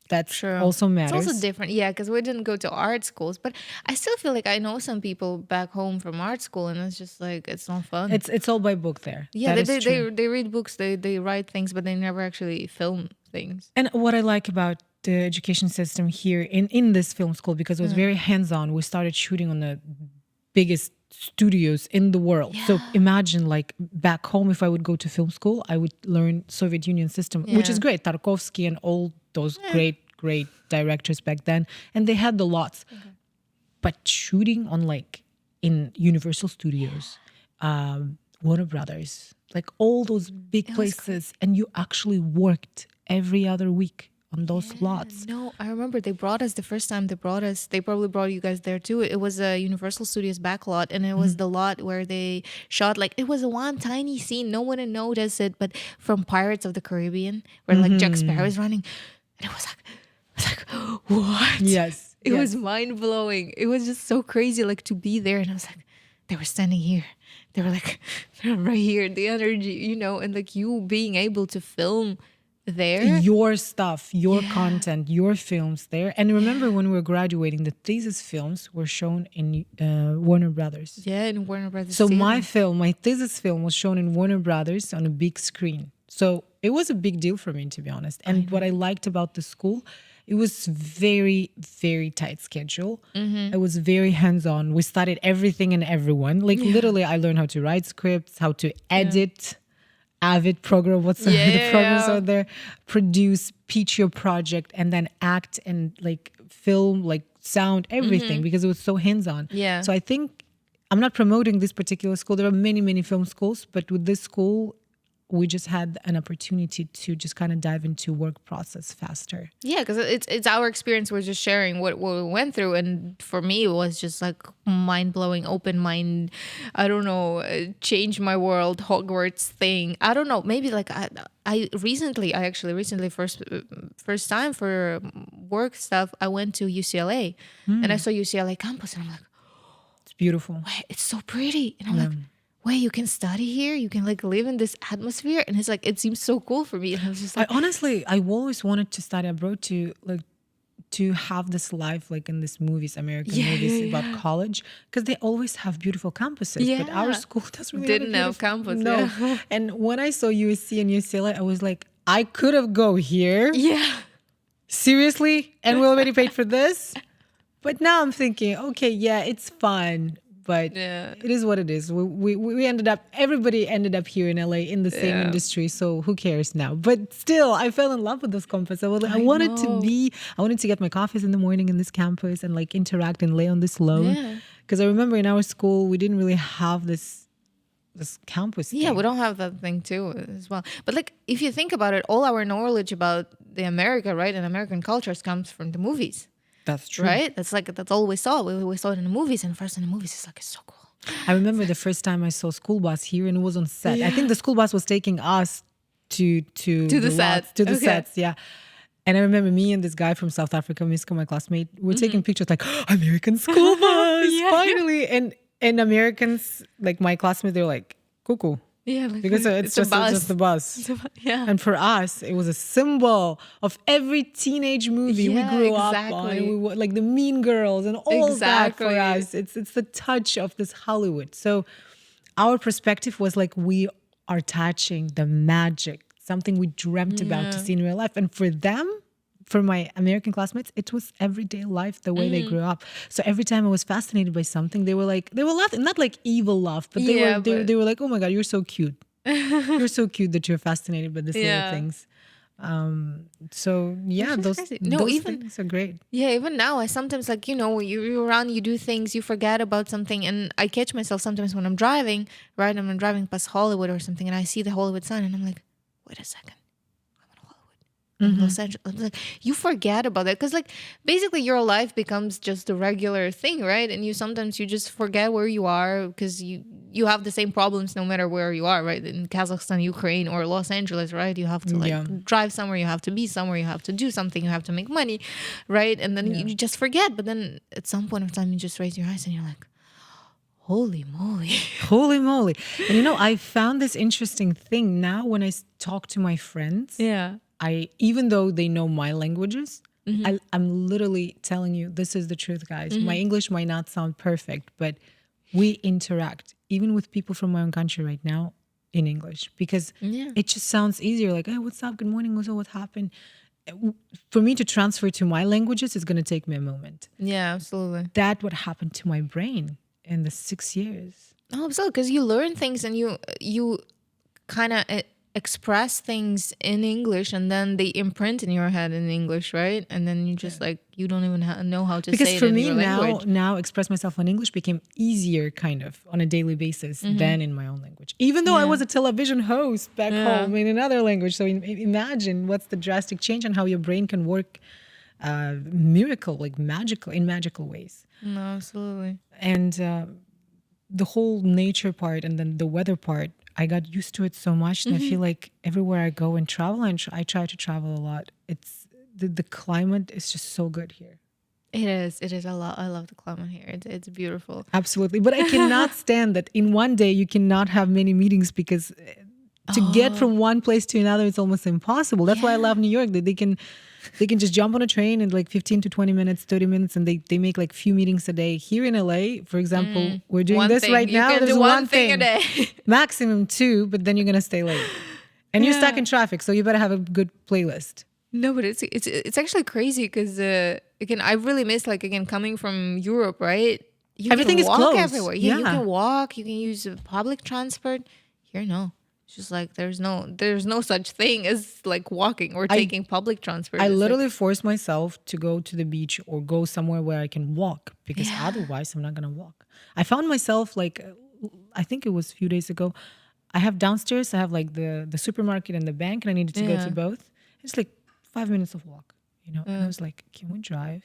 That's also matters. It's also different, because we didn't go to art schools. But I still feel like I know some people back home from art school, and it's just like it's not fun. It's all by book there. Yeah, that they read books, they write things, but they never actually film things. And what I like about the education system here in this film school, because it was very hands-on. We started shooting on the biggest studios in the world. So imagine like back home, if I would go to film school, I would learn Soviet Union system, which is great. Tarkovsky and all those great directors back then. And they had the lots. But shooting on like in Universal Studios, Warner Brothers, like all those big places, and you actually worked every other week on those lots. No, I remember they brought us the first time they probably brought you guys there too. It was a Universal Studios back lot, and it was the lot where they shot, like, it was a one tiny scene, no one had noticed it, but from Pirates of the Caribbean, where like Jack Sparrow is running, and it was like what? Yes. It was mind blowing. It was just so crazy, like, to be there, and I was like, they were standing here. They were like right here, the energy, and like you being able to film there, your stuff, your content, your films there. And remember when we were graduating, the thesis films were shown in Warner Brothers. Yeah, in Warner Brothers. So my thesis film was shown in Warner Brothers on a big screen. So it was a big deal for me, to be honest. And what I liked about the school, it was very, very tight schedule. It was very hands-on. We studied everything and everyone. Like literally, I learned how to write scripts, how to edit, Avid program, whatsoever the programs are there, produce, pitch your project, and then act and like film, like sound, everything, because it was so hands-on. Yeah. So I think I'm not promoting this particular school. There are many, many film schools, but with this school, we just had an opportunity to just kind of dive into work process faster. Yeah, because it's our experience. We're just sharing what we went through, and for me, it was just like mind blowing, open mind. I don't know, change my world, Hogwarts thing. I don't know. Maybe like I recently first time for work stuff, I went to UCLA, and I saw UCLA campus, and I'm like, it's beautiful. Wait, it's so pretty, and I'm like, wait, you can study here? You can like live in this atmosphere? And it's like, it seems so cool for me. And I was just like, I always wanted to study abroad to have this life like in these movies, American movies about college, because they always have beautiful campuses. But our school doesn't really didn't have campus. No. Yeah. And when I saw USC and UCLA, I was like, I could have go here. Yeah. Seriously? And we already paid for this? But now I'm thinking, okay, yeah, it's fun. But it is what it is. Everybody ended up here in LA in the same industry. So who cares now? But still, I fell in love with this campus. I wanted to get my coffees in the morning in this campus and like interact and lay on this loan. Because I remember in our school, we didn't really have this campus thing. Yeah, we don't have that thing too as well. But like, if you think about it, all our knowledge about the America, right, and American cultures comes from the movies. That's true. Right? That's all we saw. We saw it in the movies, and first in the movies, it's so cool. I remember the first time I saw school bus here, and it was on set. Yeah. I think the school bus was taking us to the sets. To the sets, yeah. And I remember me and this guy from South Africa, Misko, my classmate, we're taking pictures like, American school bus, finally. And Americans, like my classmates, they're like, cuckoo. Yeah, like, because it's just the bus. Yeah. And for us, it was a symbol of every teenage movie we grew up on. And we like the Mean Girls and all that for us. It's the touch of this Hollywood. So our perspective was like, we are touching the magic, something we dreamt about to see in real life. And for them, for my American classmates, it was everyday life, the way they grew up. So every time I was fascinated by something, they were laughing, not like evil laugh, but they were like, oh my God, you're so cute. You're so cute that you're fascinated by these little things. So yeah, Which is those crazy. those things are great. Yeah, even now, I sometimes like, you're around, you do things, you forget about something. And I catch myself sometimes when I'm driving, right? And I'm driving past Hollywood or something and I see the Hollywood sign and I'm like, wait a second. Los Angeles. Like, you forget about that because, like, basically your life becomes just a regular thing, right? And you just forget where you are because you have the same problems no matter where you are, right? In Kazakhstan, Ukraine, or Los Angeles, right? You have to Yeah. drive somewhere, you have to be somewhere, you have to do something, you have to make money, right? And then you just forget. But then at some point of time, you just raise your eyes and you're like, holy moly. Holy moly. And I found this interesting thing now when I talk to my friends. Yeah. Even though they know my languages, I'm literally telling you, this is the truth, guys. My English might not sound perfect, but we interact, even with people from my own country right now, in English, because it just sounds easier. Like, hey, what's up? Good morning. What happened? For me to transfer to my languages, it's going to take me a moment. Yeah, absolutely. That what happened to my brain in the 6 years. Oh, absolutely. Because you learn things and you kind of express things in English and then they imprint in your head in English, right? And then you just you don't even know how to say it in your language. Now express myself in English became easier kind of on a daily basis than in my own language. Even though I was a television host back home in another language. So imagine what's the drastic change on how your brain can work magical ways. No, absolutely. And the whole nature part and then the weather part, I got used to it so much, and I feel like everywhere I go and travel, and I try to travel a lot. It's the climate is just so good here. It is a lot. I love the climate here. It's beautiful. Absolutely, but I cannot stand that in one day you cannot have many meetings because to get from one place to another, it's almost impossible. That's why I love New York. That they can just jump on a train in like 15 to 20 minutes, 30 minutes, and they make like few meetings a day. Here in LA, for example, we're doing One this thing. right You now. can There's do one thing thing a day. maximum 2, but then you're gonna stay late, and you're stuck in traffic. So you better have a good playlist. No, but it's actually crazy because again, I really miss coming from Europe, right? You Everything can is walk closed. everywhere. Yeah, you Yeah. can walk. You can use public transport. Here, no. It's just like there's no such thing as like walking or taking public transport. I It's literally force myself to go to the beach or go somewhere where I can walk because otherwise I'm not gonna walk. I found myself I think it was a few days ago. I have downstairs. I have like the supermarket and the bank, and I needed to go to both. It's like 5 minutes of walk, And I was like, can we drive?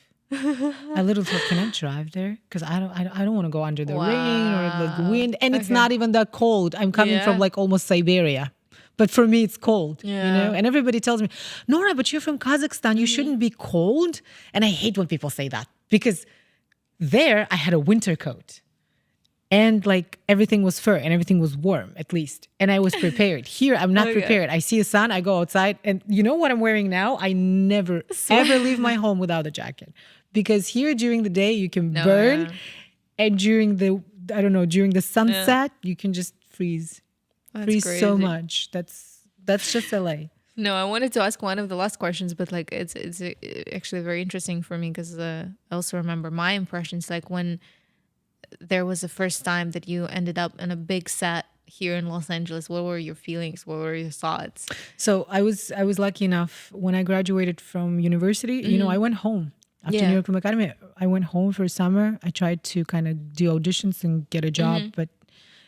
I literally thought, can I drive there? Because I don't want to go under the rain or the wind, and it's not even that cold. I'm coming from like almost Siberia, but for me it's cold, And everybody tells me, Nora, but you're from Kazakhstan, you shouldn't be cold. And I hate when people say that because there I had a winter coat. And like everything was fur and everything was warm at least. And I was prepared. Here, I'm not prepared. I see the sun, I go outside. And you know what I'm wearing now? I never, ever leave my home without a jacket. Because here during the day, you can burn. And during the sunset, you can just freeze. Freeze so much. That's just LA. No, I wanted to ask one of the last questions, but like it's actually very interesting for me because I also remember my impressions. Like when there was the first time that you ended up in a big set here in Los Angeles, what were your feelings? What were your thoughts? So I was lucky enough when I graduated from university, I went home. After New York Film Academy, I went home for summer. I tried to kind of do auditions and get a job, but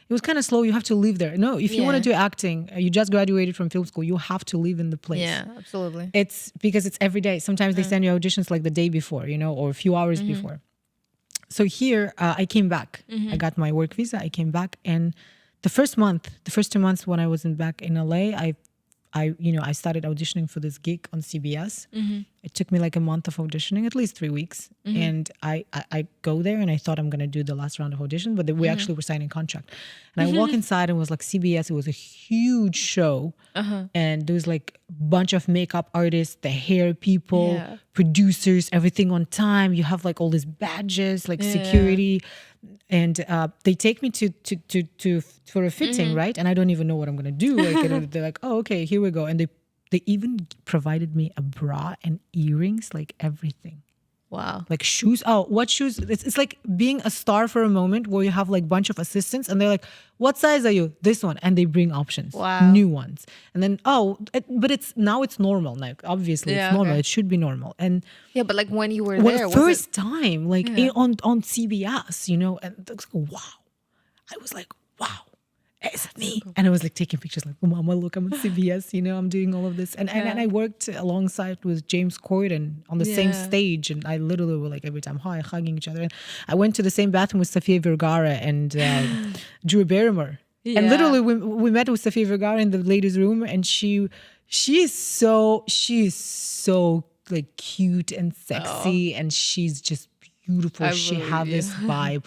it was kind of slow. You have to live there. No, if you want to do acting, you just graduated from film school, you have to live in the place. Yeah, absolutely. It's because it's every day. Sometimes they send you auditions like the day before, or a few hours before. So here, I came back. I got my work visa. I came back, and the first 2 months when I was back in LA, I started auditioning for this gig on CBS. It took me like a month of auditioning, at least 3 weeks. And I go there and I thought I'm going to do the last round of audition, but we actually were signing contract. And I walk inside and it was like CBS. It was a huge show. And there was like a bunch of makeup artists, the hair people, producers, everything on time. You have like all these badges, like security. And they take me to for a fitting, right? And I don't even know what I'm gonna do. Like, they're like, "Oh, okay, here we go." And they even provided me a bra and earrings, like everything. Wow. Like shoes. Oh, what shoes? It's like being a star for a moment where you have like bunch of assistants and they're like, what size are you? This one. And they bring options, Wow. new ones. And then, but it's normal. Like obviously it's Yeah, normal. okay. It should be normal. And Yeah, but like when you were when there, the was first it? time, like Yeah. on CBS, you know, and it's like, wow. I was like, wow. It's me. And I was like taking pictures like, Mama, look, I'm on CBS, you know, I'm doing all of this. And I worked alongside with James Corden on the same Yeah. stage. And I literally were like every time, hi, hugging each other. And I went to the same bathroom with Sofia Vergara and Drew Barrymore. And Yeah. literally we met with Sofia Vergara in the ladies' room. And she is so like cute and sexy. And she's just beautiful. I She believe had you. this vibe.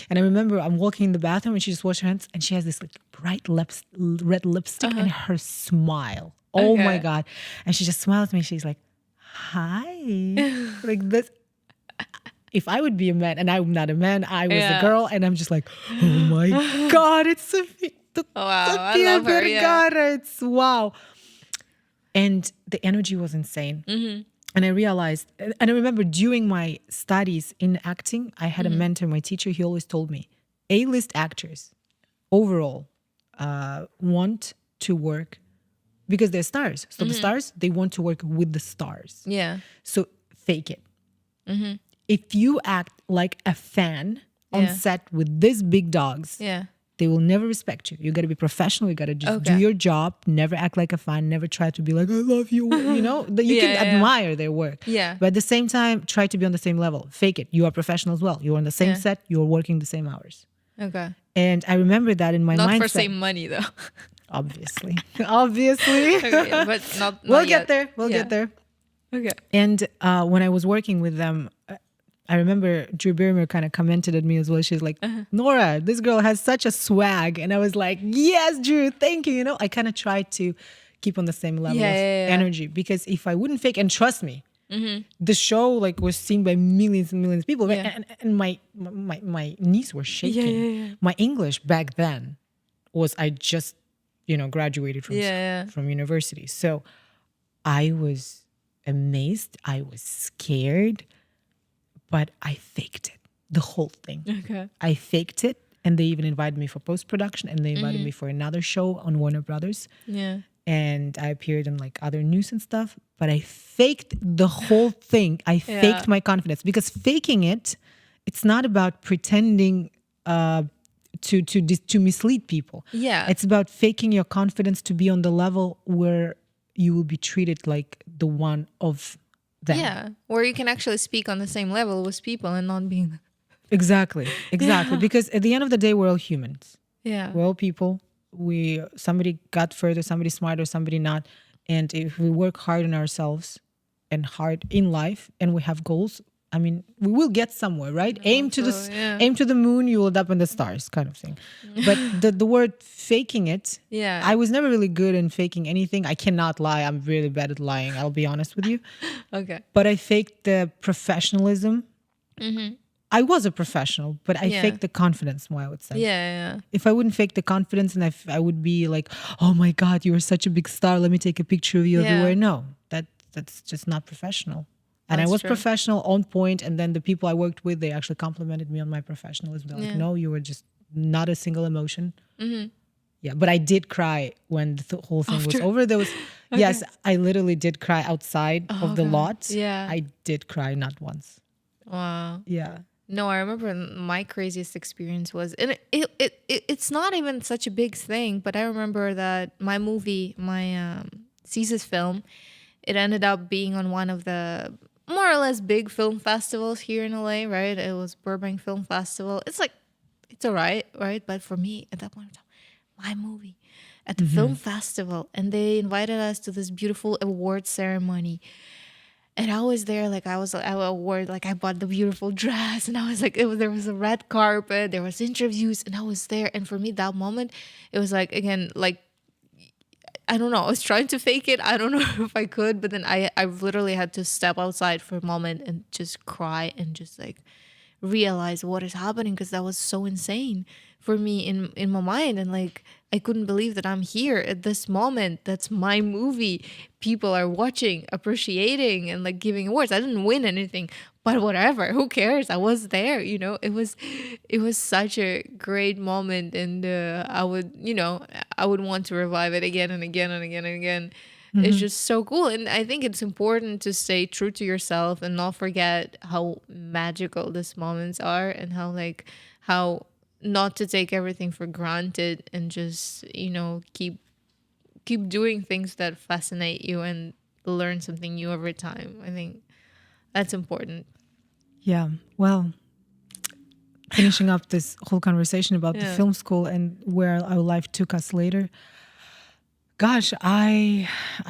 And I remember I'm walking in the bathroom and she just washed her hands and she has this like bright red lipstick and her smile. Oh my Okay. God. And she just smiles at me. She's like, hi. Like this. If I would be a man and I'm not a man, I was a girl and I'm just like, oh my God, it's Sofia. Wow, I Sofia love her, yeah. Vergara. It's wow. And the energy was insane. And I realized, and I remember during my studies in acting, I had a mentor, my teacher, he always told me, A-list actors overall want to work because they're stars. So the stars, they want to work with the stars. Yeah. So fake it. If you act like a fan on Yeah. set with these big dogs, Yeah. they will never respect you. You got to be professional. You got to just do Okay. your job. Never act like a fan. Never try to be like, I love you. You know, that you can admire their work. Yeah. But at the same time, try to be on the same level. Fake it. You are professional as well. You're on the same Yeah. set. You're working the same hours. Okay. And I remember that in my Not mindset. for same money though. Obviously. Obviously. Okay, but not We'll yet. get there. We'll Yeah. get there. Okay. And when I was working with them, I remember Drew Barrymore kind of commented at me as well. She's like, Nora, this girl has such a swag. And I was like, yes, Drew, thank you. You know, I kind of tried to keep on the same level of energy because if I wouldn't fake, and trust me, the show like was seen by millions and millions of people. Yeah. And my knees were shaking. My English back then was, I just, you know, graduated from university. So I was amazed. I was scared. But I faked it, the whole thing. Okay. I faked it. And they even invited me for post-production. And they invited me for another show on Warner Brothers. Yeah. And I appeared in like other news and stuff. But I faked the whole thing. I faked my confidence. Because faking it, it's not about pretending to mislead people. Yeah. It's about faking your confidence to be on the level where you will be treated like the one of them. Yeah. Where you can actually speak on the same level with people and not being. Exactly. Because at the end of the day, we're all humans. Yeah. We're all people. Somebody got further, somebody smarter, somebody not. And if we work hard on ourselves and hard in life and we have goals, I mean, we will get somewhere, right? Aim to the moon, you will end up in the stars, kind of thing. But the word faking it, I was never really good in faking anything. I cannot lie. I'm really bad at lying. I'll be honest with you. Okay. But I faked the professionalism. I was a professional, but I faked the confidence more, I would say. Yeah. If I wouldn't fake the confidence and I would be like, oh my God, you are such a big star. Let me take a picture of you everywhere. No, that's just not professional. And I was professional, on point, and then the people I worked with, they actually complimented me on my professionalism. They're like, no, you were just not a single emotion. Yeah, but I did cry when the whole thing was over. There was, yes, I literally did cry outside of the lot. Yeah. I did cry, not once. Wow. Yeah. No, I remember my craziest experience was, and it's not even such a big thing, but I remember that my movie, my thesis film, it ended up being on one of the more or less big film festivals here in LA, right? It was Burbank Film Festival. It's like, it's all right? But for me, at that point in time, my movie at the film festival, and they invited us to this beautiful award ceremony. And I was there, like I bought the beautiful dress, and I was like, there was a red carpet, there was interviews, and I was there. And for me, that moment, it was like, again, like, I don't know, I was trying to fake it. I don't know if I could, but then I literally had to step outside for a moment and just cry and just like realize what is happening, because that was so insane for me in my mind. And like, I couldn't believe that I'm here at this moment. That's my movie. People are watching, appreciating, and like giving awards. I didn't win anything, but whatever, who cares? I was there, it was such a great moment. And I would want to revive it again and again and again and again. It's just so cool. And I think it's important to stay true to yourself and not forget how magical these moments are, and how not to take everything for granted, and just, keep doing things that fascinate you and learn something new every time. I think that's important. Yeah. Well, finishing up this whole conversation about the Yeah. film school and where our life took us later. Gosh, I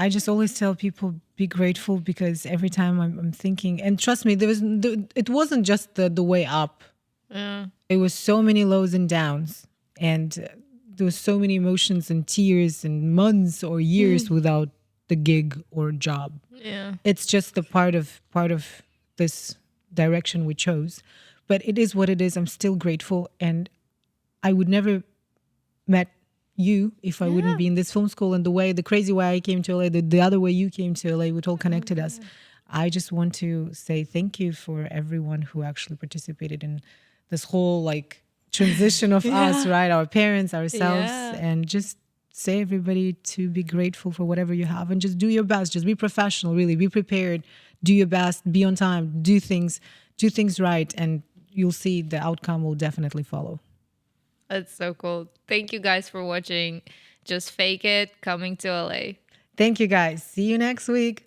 just always tell people, be grateful, because every time I'm thinking, and trust me, it wasn't just the way up. Yeah. It was so many lows and downs, and there was so many emotions and tears and months or years without the gig or job. Yeah. It's just a part of this direction we chose, but it is what it is. I'm still grateful, and I would never met you if I wouldn't be in this film school. And the crazy way I came to LA, the other way you came to LA, what all connected us. I just want to say thank you for everyone who actually participated in this whole like transition of us, right? Our parents, ourselves, and just say everybody to be grateful for whatever you have, and just do your best. Just be professional, really. Be prepared. Do your best. Be on time. Do things right, and you'll see the outcome will definitely follow. That's so cool. Thank you guys for watching Just Fake It, coming to LA. Thank you, guys. See you next week.